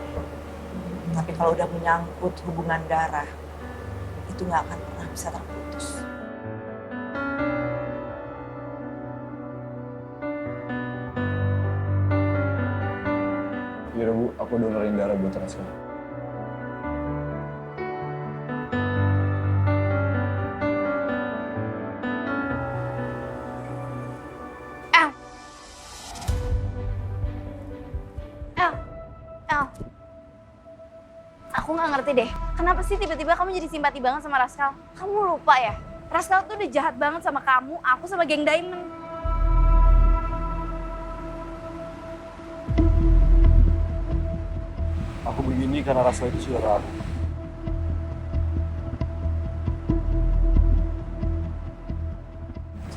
Tapi kalau udah menyangkut hubungan darah, itu nggak akan pernah bisa terputus. Yaudah Bu, aku donorin darah buat Raskal. El. Aku nggak ngerti deh, kenapa sih tiba-tiba kamu jadi simpati banget sama Raskal? Kamu lupa ya? Raskal tuh udah jahat banget sama kamu, aku sama geng Diamond. Aku begini karena Raskal itu sudah aku.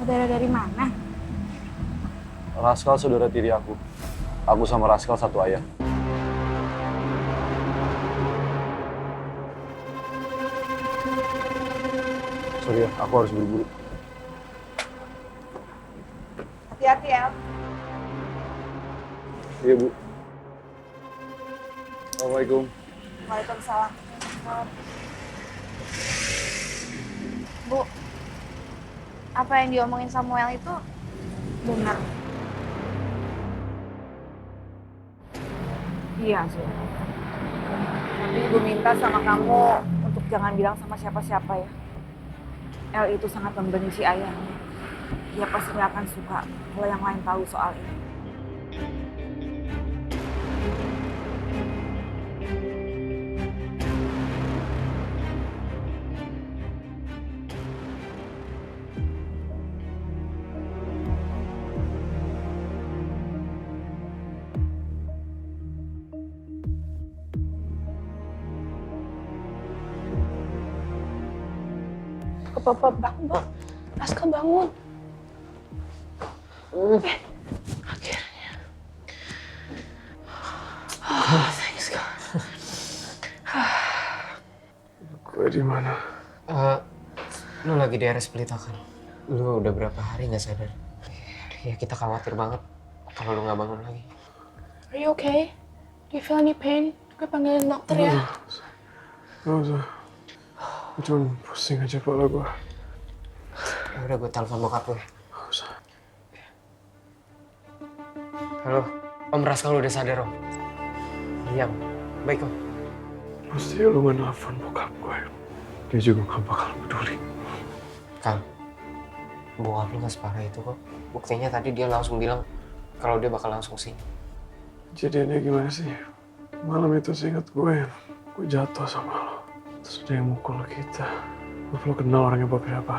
Saudara dari mana? Raskal saudara tiri aku. Aku sama Raskal satu ayah. Sorry ya, aku harus buru-buru. Hati-hati ya. Iya, Bu. Assalamualaikum. Waalaikumsalam. Bu, apa yang diomongin Samuel itu benar? Iya, Zul. Tapi Ibu minta sama kamu untuk jangan bilang sama siapa-siapa ya. El itu sangat membenci ayahnya. Dia pasti nggak akan suka kalau yang lain tahu soal ini. Papa bangun, Pak. Raskal bangun. Akhirnya. Thanks God. Gue di mana? Lu lagi di RS Pelita kan? Lu udah berapa hari nggak sadar? Ya kita khawatir banget kalau lu nggak bangun lagi. Are you okay? Do you feel any pain? Gue panggilin dokter ya. Gak usah. Gue cuma pusing aja kepala gue. Ya udah, gue telepon bokap gue. Gak usah. Halo, Om Raskal udah sadar, Om? Iya, baik, Om. Pasti lu gak nelfon bokap gue. Dia juga gak bakal peduli. Kal, bokap lu gak separah itu kok. Buktinya tadi dia langsung bilang kalau dia bakal langsung sini. Jadinya gimana sih? Malam itu seingat gue jatuh sama lo. Terus ada yang mukul kita. Gue perlu kenal orangnya bapak siapa.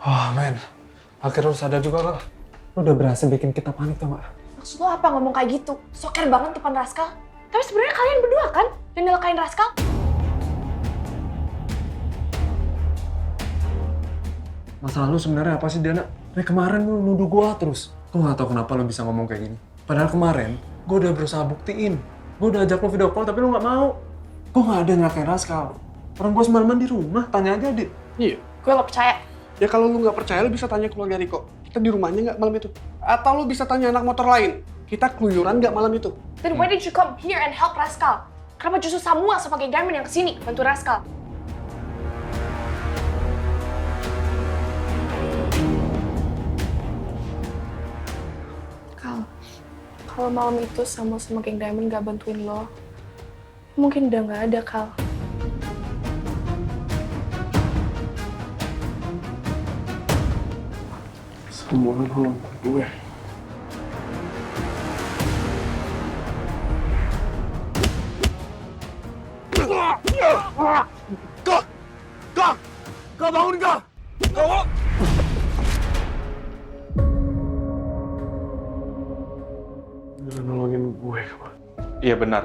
Oh men, akhirnya lu sadar juga lo. Lu udah berhasil bikin kita panik tau gak? Maksud lo apa ngomong kayak gitu? Soker banget depan Raskal. Tapi sebenarnya kalian berdua kan yang nyelakain Raskal? Masalah lu sebenarnya apa sih, Diana? Dari kemarin lu nuduh gua terus. Gue gak tau kenapa lu bisa ngomong kayak gini. Padahal kemarin, gue udah berusaha buktiin. Gue udah ajak lu video call, tapi lu gak mau. Gue gak ada nyelakain Raskal. Orang gue semalaman di rumah, tanya aja, Dit. Iya. Gue gak percaya. Ya kalau lu gak percaya, lu bisa tanya keluarga Riko. Kita di rumahnya gak malam itu? Atau lu bisa tanya anak motor lain. Kita keluyuran gak malam itu? Then why did you come here and help Raskal? Kenapa justru Samuel sebagai gunman yang kesini bantu Raskal? Kalau malam itu Samuel sama geng Diamond gak bantuin lo, mungkin udah gak ada, Kal. Semua nolong gue. Kak bangun kak! Kak! Udah nolongin gue kemana? Iya benar.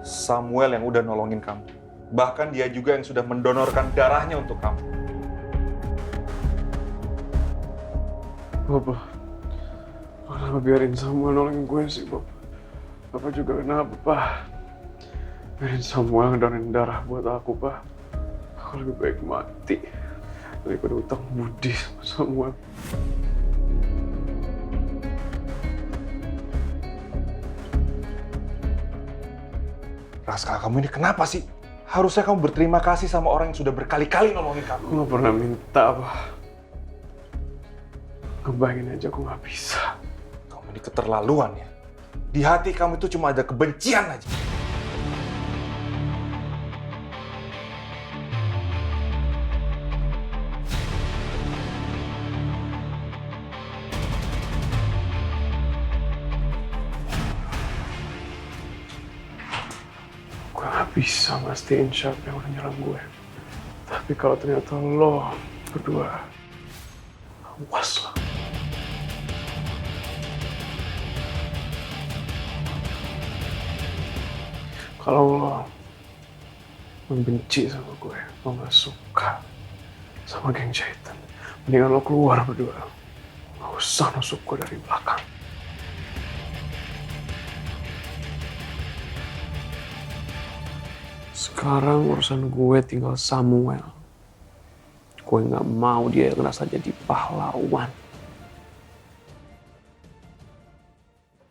Samuel yang udah nolongin kamu. Bahkan dia juga yang sudah mendonorkan darahnya untuk kamu. Bapak, kenapa biarin Samuel nolongin gue sih, Bapak? Bapak juga kenapa, Pak? Biarin Samuel ngedonorin darah buat aku, Pak. Aku lebih baik mati daripada utang budi sama Samuel. Raskal, kamu ini kenapa sih? Harusnya kamu berterima kasih sama orang yang sudah berkali-kali nolongin kamu. Aku gak pernah minta, Pak. Ngebayangin aja aku gak bisa. Kamu ini keterlaluan ya. Di hati kamu itu cuma ada kebencian aja. Gue gak bisa mastiin siapa yang udah nyerang gue. Tapi kalau ternyata lo berdua puas lah. Kalau lo membenci sama gue, lo gak suka sama geng Jaitan, mendingan lo keluar berdua. Gak usah nusuk gue dari belakang. Sekarang urusan gue tinggal Samuel. Gue gak mau dia ngerasa jadi pahlawan.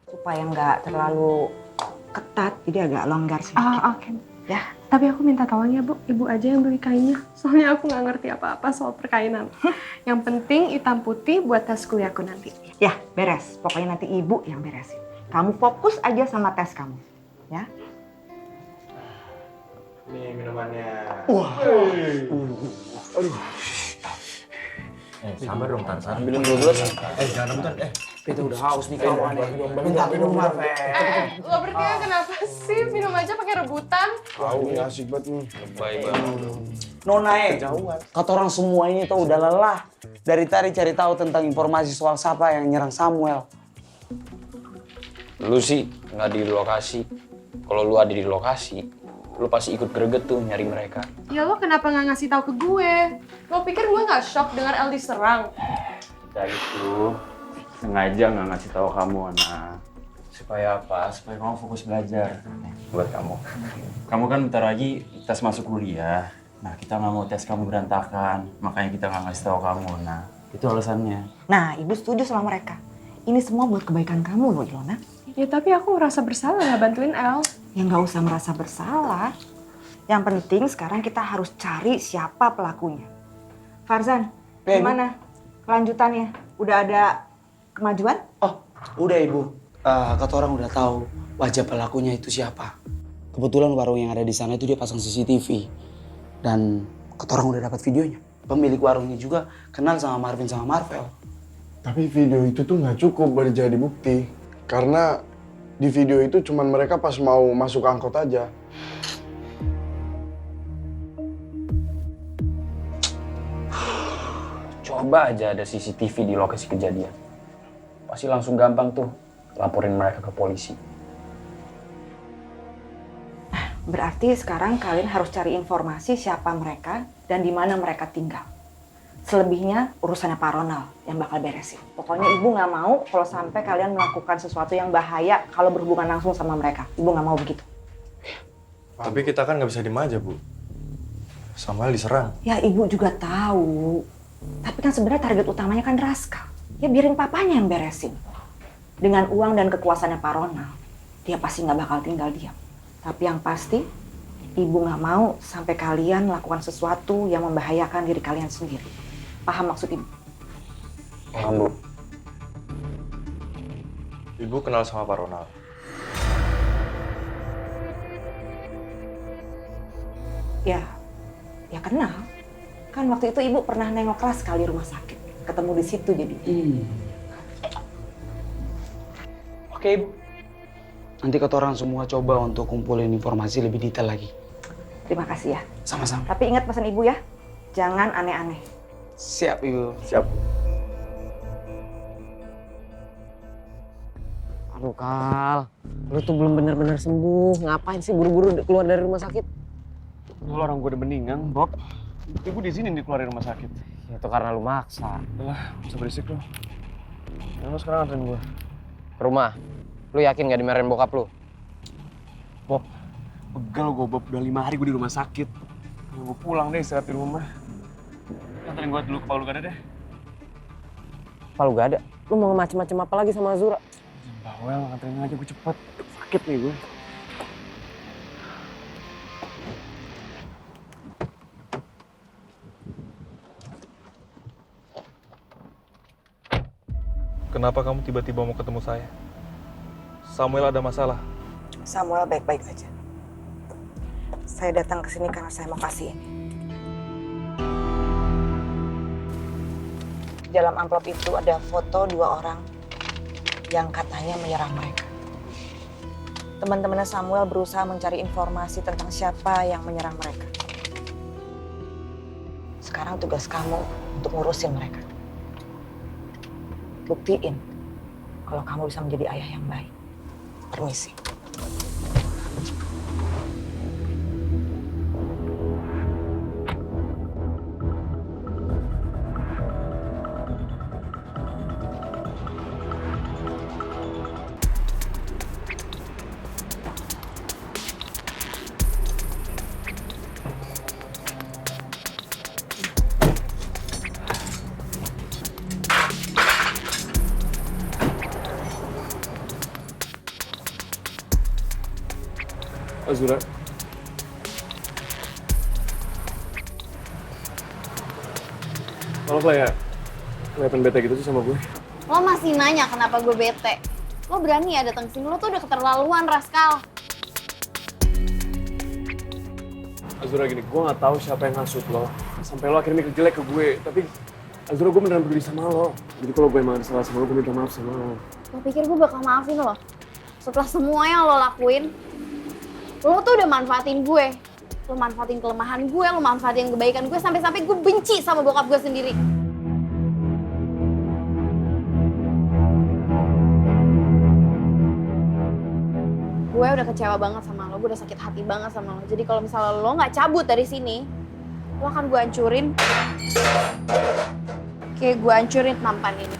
Supaya nggak terlalu ketat, jadi agak longgar sedikit. Oke. Ya. Tapi aku minta tolong ya Bu, Ibu aja yang beli kainnya. Soalnya aku nggak ngerti apa-apa soal perkainan. Yang penting hitam putih buat tas kuliahku nanti. Ya, beres. Pokoknya nanti Ibu yang beresin. Kamu fokus aja sama tes kamu, ya. Nih minumannya. Wah. Aduh. Sabar dong Tarsan. Ambilin 12. Jangan rebutan. Kita udah haus nih kawan. Minta minum Marvel. Lo berdua kenapa sih minum aja pakai rebutan? Tahu nih asik banget nih. Lebay banget. Nona, kata orang semua ini tuh udah lelah dari tadi cari tahu tentang informasi soal siapa yang nyerang Samuel. Lu sih nggak di lokasi. Kalau lu ada di lokasi, lu pasti ikut greget tuh nyari mereka. Ya lo kenapa nggak ngasih tahu ke gue? Lo pikir gue nggak shock dengar El diserang? Kita itu sengaja nggak ngasih tahu kamu, Ana. Supaya apa? Supaya kamu fokus belajar. Nih, buat kamu. Kamu kan bentar lagi tes masuk kuliah. Nah, kita nggak mau tes kamu berantakan. Makanya kita nggak ngasih tahu kamu, Nah. Itu alasannya. Nah, Ibu setuju sama mereka. Ini semua buat kebaikan kamu loh, Ilona. Ya tapi aku merasa bersalah nggak bantuin El. Ya nggak usah merasa bersalah. Yang penting sekarang kita harus cari siapa pelakunya. Farzan, gimana kelanjutannya? Udah ada kemajuan? Oh, udah Ibu. Kata orang udah tahu wajah pelakunya itu siapa. Kebetulan warung yang ada di sana itu dia pasang CCTV. Dan kata orang udah dapat videonya. Pemilik warungnya juga kenal sama Marvin sama Marvel. Tapi video itu tuh nggak cukup buat jadi bukti. Karena di video itu cuman mereka pas mau masuk angkot aja. Coba aja ada CCTV di lokasi kejadian. Pasti langsung gampang tuh laporin mereka ke polisi. Berarti sekarang kalian harus cari informasi siapa mereka dan di mana mereka tinggal. Selebihnya urusannya Pak Ronald yang bakal beresin. Pokoknya Ibu nggak mau kalau sampai kalian melakukan sesuatu yang bahaya kalau berhubungan langsung sama mereka. Ibu nggak mau begitu. Tapi kita kan nggak bisa diem aja, Bu. Samuel diserang. Ya Ibu juga tahu. Tapi kan sebenarnya target utamanya kan Raskal. Ya biarin papanya yang beresin. Dengan uang dan kekuasaannya Pak Ronald, dia pasti nggak bakal tinggal diam. Tapi yang pasti, Ibu nggak mau sampai kalian melakukan sesuatu yang membahayakan diri kalian sendiri. Paham maksud Ibu? Paham, Bu. Ibu kenal sama Pak Ronald. Ya kenal. Kan waktu itu Ibu pernah nengok Raskal di rumah sakit. Ketemu di situ jadi. Oke, Ibu. Nanti kata orang semua coba untuk kumpulin informasi lebih detail lagi. Terima kasih ya. Sama-sama. Tapi ingat pesan Ibu ya, jangan aneh-aneh. Siap, Ibu. Siap. Aduh Kal, lu tuh belum benar-benar sembuh. Ngapain sih buru-buru keluar dari rumah sakit? Lu orang gue udah mendingan, Bob. Ibu di sini dikeluarin rumah sakit. Ya, itu karena lu maksa. Udah, bisa berisik lu. Ya, lu sekarang anterin gue. Ke rumah. Lu yakin gak dimarahin bokap lu? Bob, pegal gue, Bob. Udah 5 hari gue di rumah sakit. Gue pulang deh istirahat di rumah. Anterin gue dulu ke Palu Gada deh. Palu Gada? Lu mau macem-macem apa lagi sama Azura? Bawel, anterin aja gue cepet. Sakit nih gue. Kenapa kamu tiba-tiba mau ketemu saya? Samuel ada masalah. Samuel baik-baik aja. Saya datang ke sini karena saya mau kasih ini. Dalam amplop itu ada foto 2 orang yang katanya menyerang mereka. Teman-temannya Samuel berusaha mencari informasi tentang siapa yang menyerang mereka. Sekarang tugas kamu untuk ngurusin mereka. buktiin kalau kamu bisa menjadi ayah yang baik. Permisi. Azura. Kalau kayak kelihatan bete gitu sih sama gue. Lo masih nanya kenapa gue bete? Lo berani ya datang sini, lo tuh udah keterlaluan, Raskal. Azura gini, gue gak tahu siapa yang ngasut lo. Sampai lo akhirnya mikir jelek ke gue. Tapi Azura, gue beneran peduli sama lo. Jadi kalau gue emang ada salah sama lo, gue minta maaf sama lo. Lo pikir gue bakal maafin lo? Setelah semua yang lo lakuin, lo tuh udah manfaatin gue. Lo manfaatin kelemahan gue, lo manfaatin kebaikan gue, sampai-sampai gue benci sama bokap gue sendiri. Gue udah kecewa banget sama lo, gue udah sakit hati banget sama lo. Jadi kalau misalnya lo nggak cabut dari sini, lo akan gue hancurin. Kayak gue hancurin nampan ini.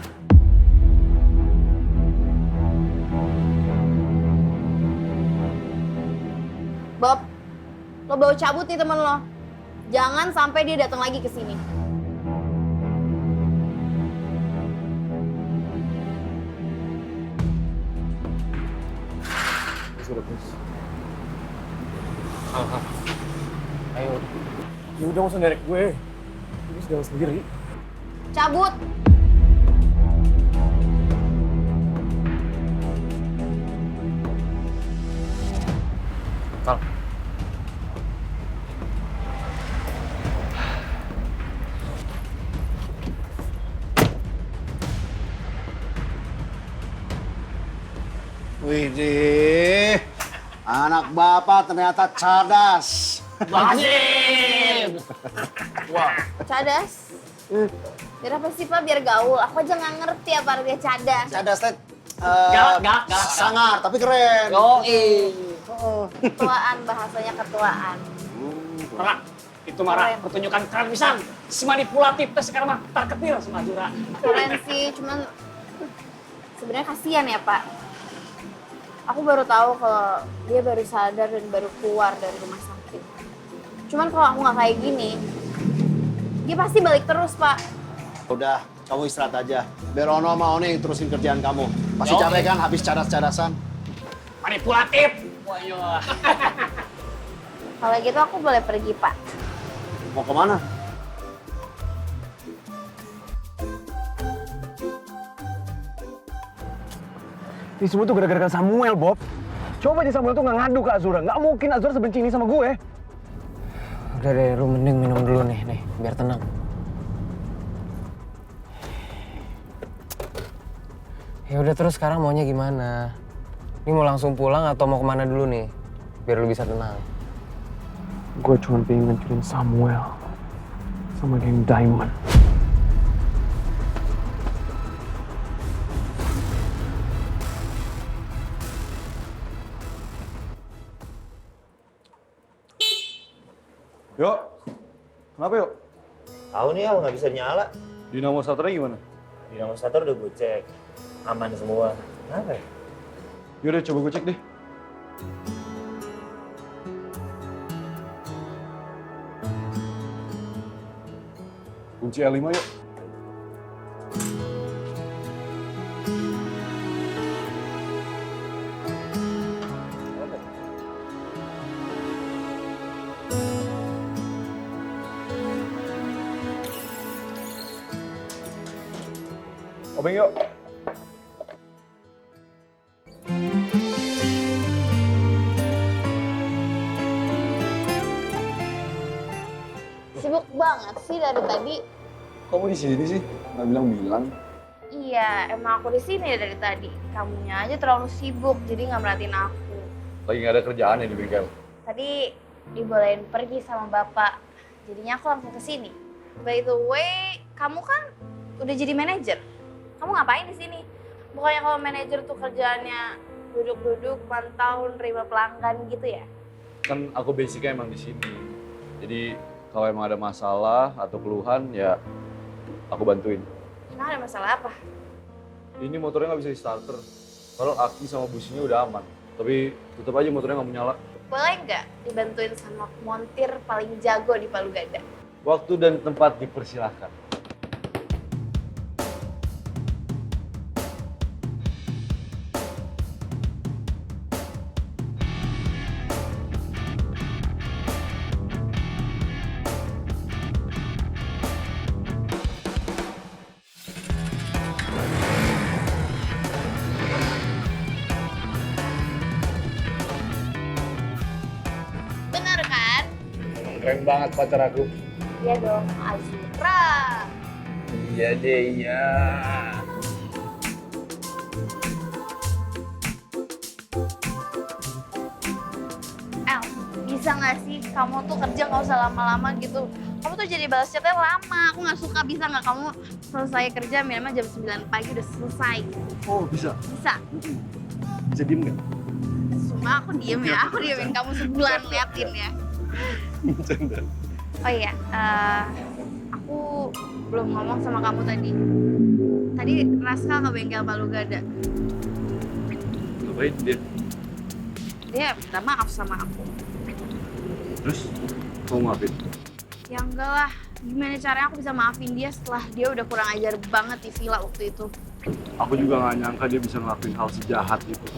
Bob, lo bawa cabut nih temen lo. Jangan sampai dia datang lagi ke sini. Azura, please. Ayo. Ya udah, gak usah ngerek gue. Ini sedang sendiri. Cabut. Kal. Widih, anak bapak ternyata cerdas. Basim! Wah. Cadas? Biar apa sih Pak? Biar gaul. Aku aja nggak ngerti apa artinya cadas. Cadas, Ted. Galak. Sangar, tapi keren. Yoi. Ketuaan, bahasanya ketuaan. Marah, itu marah. Pertunjukan keren pisan. Si manipulatif teh sekarang mah terketir sama Azura. Keren sih, cuman sebenarnya kasihan ya Pak. Aku baru tahu kalau dia baru sadar dan baru keluar dari rumah sakit. Cuman kalau aku nggak kayak gini, dia pasti balik terus Pak. Udah, kamu istirahat aja. Biar Ono sama One yang terusin kerjaan kamu. Pasti Oke. capek kan habis cadas-cadasan. Manipulatif. Wah, Kalau gitu aku boleh pergi Pak. Mau kemana? Ini semua tuh gara-gara Samuel, Bob. Coba aja Samuel tuh nggak ngadu ke Azura. Nggak mungkin Azura sebenci ini sama gue. Udah deh, lu mending minum dulu nih, biar tenang. Ya udah, terus sekarang maunya gimana? Ini mau langsung pulang atau mau kemana dulu nih? Biar lu bisa tenang. Gue cuma pengen ngancurin Samuel sama geng Diamond. Yuk, kenapa yuk? Tahu nih Al, nggak bisa nyala. Dinamo starternya gimana? Dinamo starter udah gue cek, aman semua. Kenapa ya? Yaudah, coba gue cek deh. Kunci L5 yuk. Obeng yuk. Sibuk banget sih dari tadi. Kamu di sini sih? Nggak bilang-bilang. Iya, emang aku di sini dari tadi. Kamunya aja terlalu sibuk, jadi nggak merhatiin aku. Lagi nggak ada kerjaan ya di bengkel. Tadi dibolehin pergi sama bapak, jadinya aku langsung ke sini. By the way, kamu kan udah jadi manajer. Kamu ngapain di sini? Bukannya kalau manajer tuh kerjaannya duduk-duduk, pantau, nerima pelanggan gitu ya? Kan aku basicnya emang di sini. Jadi kalau emang ada masalah atau keluhan ya aku bantuin. Emang ada masalah apa? Ini motornya nggak bisa di starter. Kalau aki sama businya udah aman. Tapi tetap aja motornya nggak mau nyala. Boleh nggak dibantuin sama montir paling jago di Palu Gada? Waktu dan tempat dipersilahkan. Bener kan? Keren banget pacar aku. Iya dong, Azura. Iya deh, iya. El, bisa nggak sih kamu tuh kerja nggak usah lama-lama gitu? Kamu tuh jadi balas chatnya lama, aku nggak suka. Bisa nggak kamu selesai kerja minimal jam 9 pagi udah selesai? Oh, bisa? Bisa. Bisa diem nggak? Sumpah aku diem ya, aku diemin kamu sebulan liatin ya. Bercanda. Oh iya, aku belum ngomong sama kamu tadi. Tadi Raskal ke bengkel Palu Gada. Ngapain dia? Dia minta maaf sama aku. Terus kamu maafin? Ya enggak lah, gimana caranya aku bisa maafin dia setelah dia udah kurang ajar banget di villa waktu itu. Aku juga nggak nyangka dia bisa ngelakuin hal sejahat itu.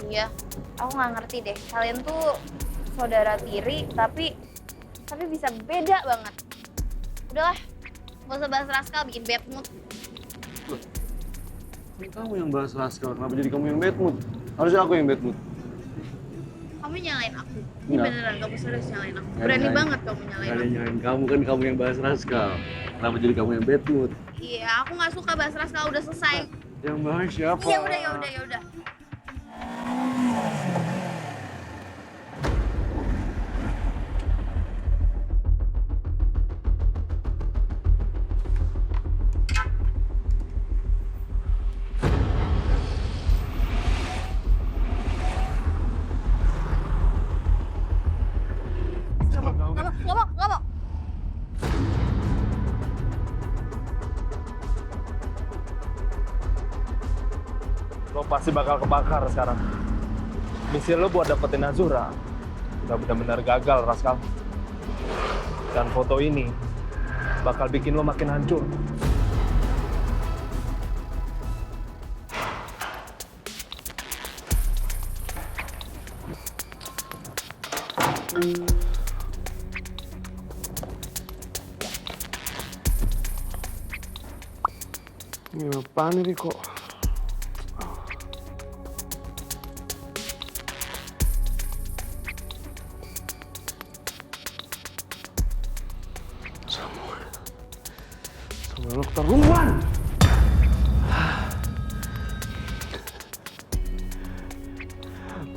Iya, aku nggak ngerti deh. Kalian tuh saudara tiri, tapi bisa beda banget. Udahlah, gak usah bahas Raskal, bikin bad mood. Kan kamu yang bahas Raskal, kenapa jadi kamu yang bad mood? Harusnya aku yang bad mood. Kamu nyalain aku. Ini Enggak. beneran, kamu serius nyalain aku. Nggak Berani nyalain. banget kamu nyalain Gak ada aku. nyalain kamu, kan kamu yang bahas Raskal. Kenapa jadi kamu yang bad mood? Iya, aku nggak suka bahas Raskal, udah selesai. Yang bahas siapa? Iya, udah. Nggak mau. Lo pasti bakal kebakar sekarang. Misi lo buat dapetin Azura udah benar-benar gagal, Raskal. Dan foto ini bakal bikin lo makin hancur. Ini apaan ini kok? Samuel lo keterlaluan!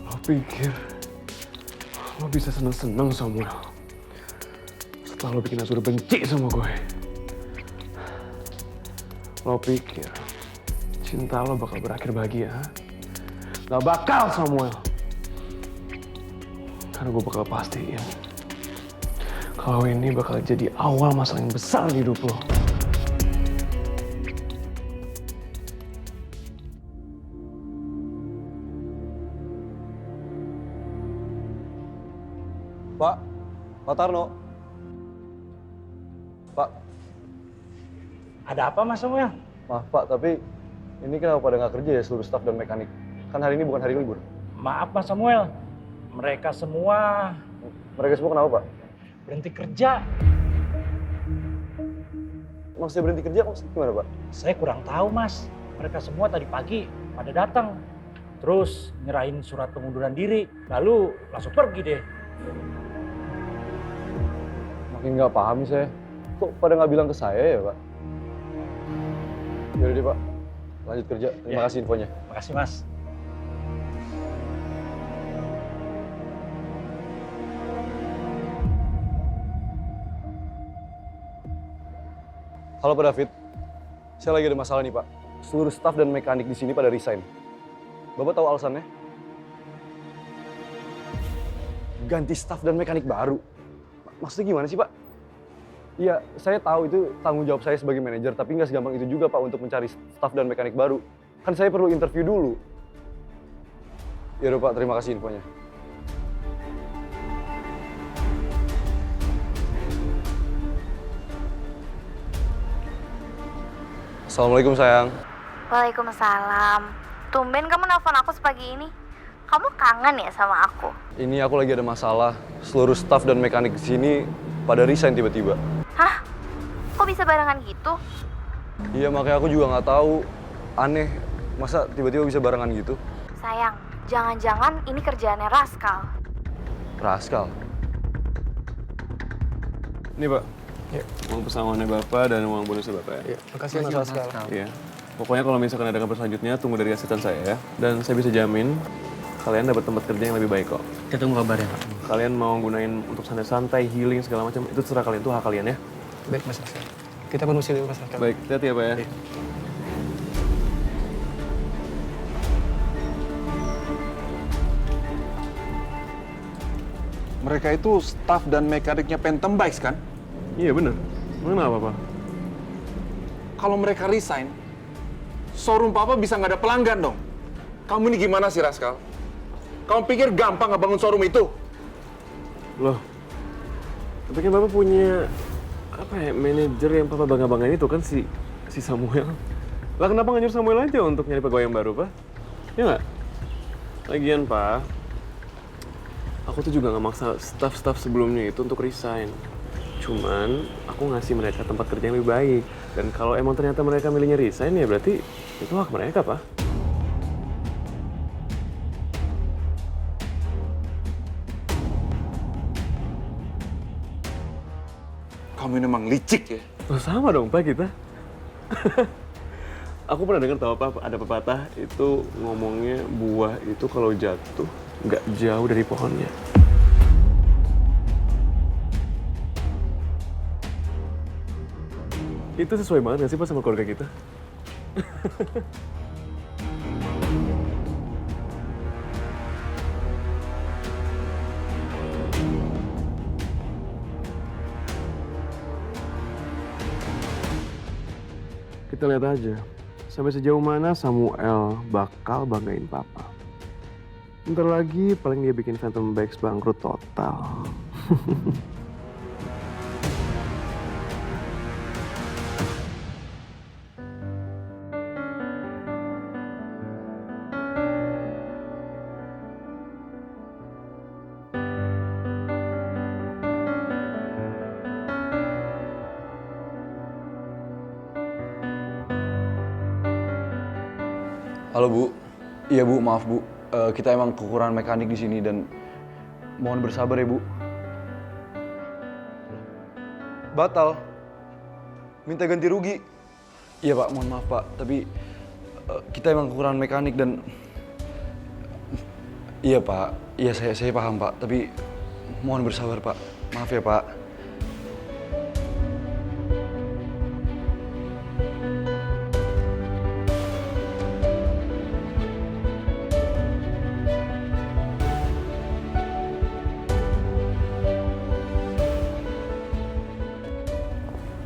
Lo pikir lo bisa seneng-seneng, Samuel, setelah lo bikin Azura benci sama gue? Lo pikir cinta lo bakal berakhir bahagia? Gak bakal, Samuel. Karena gue bakal pastiin kalau ini bakal jadi awal masalah yang besar di hidup lo. Pak Tarno. Pak. Ada apa Mas Samuel? Maaf Pak, tapi ini kenapa pada nggak kerja ya seluruh staf dan mekanik? Kan hari ini bukan hari libur. Maaf Mas Samuel, mereka semua Kenapa Pak? berhenti kerja. Maksudnya berhenti kerja maksudnya gimana Pak? Saya kurang tahu Mas, mereka semua tadi pagi pada datang. Terus nyerahin surat pengunduran diri, lalu langsung pergi deh. Makin nggak paham nih saya. Kok pada nggak bilang ke saya ya Pak? Yaudah deh Pak, lanjut kerja. Terima kasih infonya. Makasih Mas. Halo Pak David. Saya lagi ada masalah nih, Pak. Seluruh staf dan mekanik di sini pada resign. Bapak tahu alasannya? Ganti staf dan mekanik baru. Maksudnya gimana sih, Pak? Iya, saya tahu itu tanggung jawab saya sebagai manajer, tapi nggak segampang itu juga, Pak, untuk mencari staf dan mekanik baru. Kan saya perlu interview dulu. Ya udah, Pak, terima kasih infonya. Assalamualaikum, sayang. Waalaikumsalam. Tumben kamu nelfon aku sepagi ini. Kamu kangen ya sama aku? Ini aku lagi ada masalah. Seluruh staf dan mekanik di sini pada resign tiba-tiba. Hah? Kok bisa barengan gitu? Iya, makanya aku juga nggak tahu. Aneh, masa tiba-tiba bisa barengan gitu? Sayang, jangan-jangan ini kerjaannya Raskal. Raskal? Ini, Pak. Uang pesangonnya Bapak dan uang bonusnya Bapak ya. Makasih Mas Raskal. Iya. Pokoknya kalau misalkan ada kabar selanjutnya, tunggu dari asisten saya ya. Dan saya bisa jamin, kalian dapat tempat kerja yang lebih baik kok. Kita tunggu kabarnya, Pak. Kalian mau gunain untuk santai-santai, healing, segala macam, itu terserah kalian, itu hak kalian ya. Baik Mas Raskal. Kita permisi dulu Mas Raskal. Baik, hati-hati ya Pak ya. Mereka itu staf dan mekaniknya Phantom Bikes kan? Iya bener. Kenapa, Pak? Kalau mereka resign, showroom Papa bisa nggak ada pelanggan dong. Kamu ini gimana sih, Raskal? Kamu pikir gampang ngebangun showroom itu? Loh, tapi kan Bapak punya manajer yang Papa bangga-banggain itu kan si Samuel. Lah kenapa nggak nyuruh Samuel aja untuk nyari pegawai yang baru, Pak? Ya nggak? Lagian, Pak, aku tuh juga nggak maksa staff-staff sebelumnya itu untuk resign. Cuman aku ngasih mereka tempat kerja yang lebih baik. Dan kalau emang ternyata mereka milihnya resign, ya berarti itu hak mereka, Pak. Kamu ini memang licik ya? Oh, sama dong, Pak, kita. Aku pernah dengar tahu apa ada pepatah itu ngomongnya buah itu kalau jatuh nggak jauh dari pohonnya. Itu sesuai banget nggak sih Pak sama keluarga kita? Kita lihat aja, sampai sejauh mana Samuel bakal banggain Papa. Bentar lagi paling dia bikin Phantom Bikes bangkrut total. Halo Bu, iya Bu, maaf Bu, kita emang kekurangan mekanik di sini dan mohon bersabar ya Bu. Batal, minta ganti rugi. Iya Pak, mohon maaf Pak, tapi kita emang kekurangan mekanik dan iya Pak, iya saya paham Pak, tapi mohon bersabar Pak, maaf ya Pak.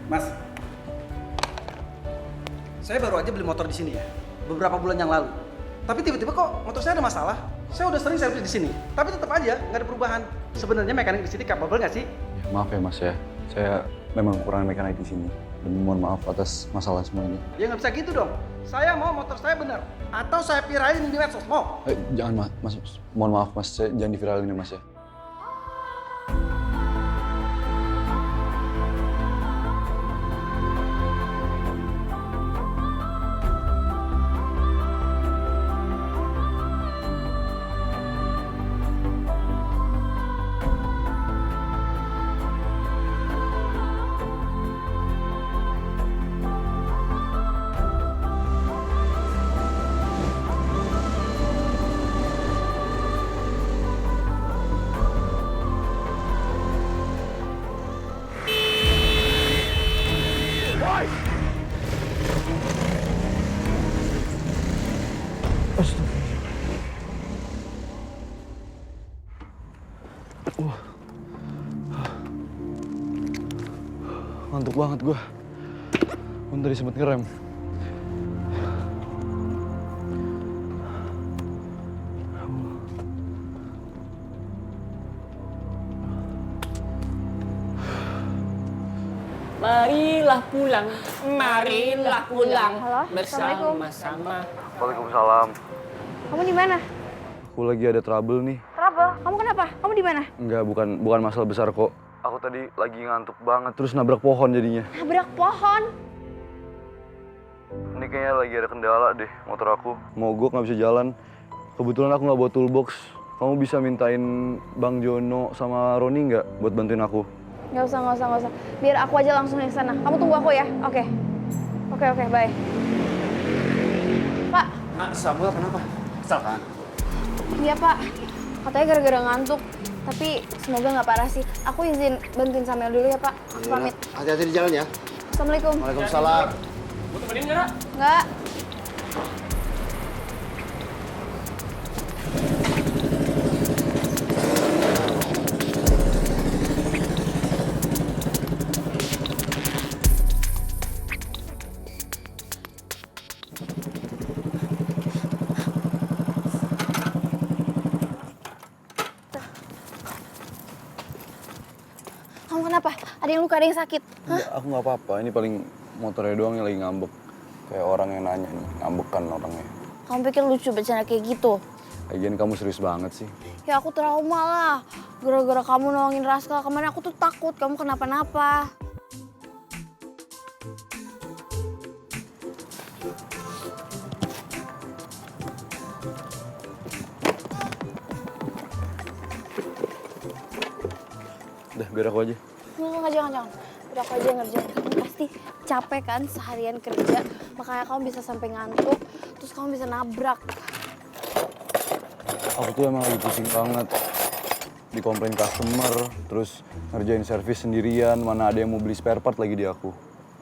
Mas, saya baru aja beli motor di sini ya, beberapa bulan yang lalu. Tapi tiba-tiba kok motor saya ada masalah. Saya udah sering servis di sini, tapi tetap aja nggak ada perubahan. Sebenarnya mekanik di sini capable nggak sih? Ya, maaf ya Mas ya, saya memang kekurangan mekanik di sini dan mohon maaf atas masalah semua ini. Ya nggak bisa gitu dong. Saya mau motor saya benar, atau saya viralin di medsos mau? Jangan Mas, mohon maaf Mas, jangan diviralin ya Mas ya. Ngantuk banget gue. Gue tadi sempet ngerem. Marilah pulang, marilah pulang. Halo, Assalamualaikum. Bersama-sama. Waalaikumsalam. Kamu di mana? Aku lagi ada trouble nih. Trouble? Kamu kenapa? Kamu di mana? Enggak, bukan masalah besar kok. Aku tadi lagi ngantuk banget, terus nabrak pohon jadinya. Nabrak pohon? Ini kayaknya lagi ada kendala deh motor aku. Mogok nggak bisa jalan. Kebetulan aku nggak bawa toolbox. Kamu bisa mintain Bang Jono sama Roni nggak buat bantuin aku? Nggak usah. Biar aku aja langsung ke sana. Kamu tunggu aku ya? Oke, bye. Pak. Samuel kenapa? Kesal kan? Iya Pak, katanya gara-gara ngantuk. Tapi semoga nggak parah sih. Aku izin bantuin Samuel dulu ya Pak. Aku pamit. Hati-hati di jalan ya. Assalamualaikum. Waalaikumsalam. Mau temenin nggak, Ra? Nggak. Kamu kenapa? Ada yang luka, ada yang sakit? Hah? Enggak, aku nggak apa-apa. Ini paling motornya doang yang lagi ngambek. Kayak orang yang nanya nih, ngambekan orangnya. Kamu pikir lucu bercanda kayak gitu? Lagian kamu serius banget sih. Ya aku trauma lah. Gara-gara kamu nolongin Raskal kemarin aku tuh takut kamu kenapa-napa. Udah, biar aku aja. Nggak, jangan. Udah aku aja yang ngerjain. Kamu pasti capek kan seharian kerja. Makanya kamu bisa sampai ngantuk. Terus kamu bisa nabrak. Aku tuh emang lagi pusing banget. Dikomplain customer, terus ngerjain servis sendirian, mana ada yang mau beli spare part lagi di aku.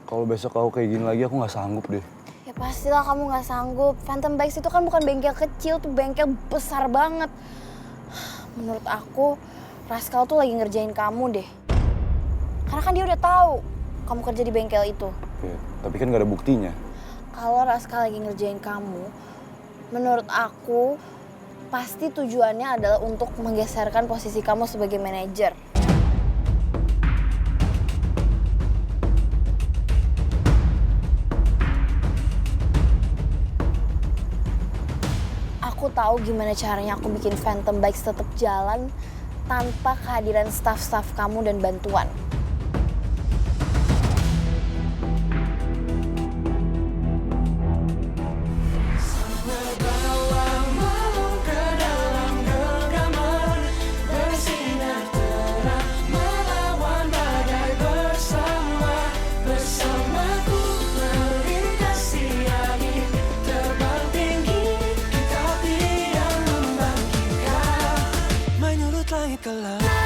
Kalau besok aku kayak gini lagi, aku nggak sanggup deh. Ya pastilah kamu nggak sanggup. Phantom Bikes itu kan bukan bengkel kecil, tuh bengkel besar banget. Menurut aku, Raskal tuh lagi ngerjain kamu deh. Karena kan dia udah tahu kamu kerja di bengkel itu. Ya, tapi kan nggak ada buktinya. Kalau Raskal lagi ngerjain kamu, menurut aku pasti tujuannya adalah untuk menggeserkan posisi kamu sebagai manajer. Aku tahu gimana caranya aku bikin Phantom Bikes tetap jalan tanpa kehadiran staff-staff kamu dan bantuan. Langit gelap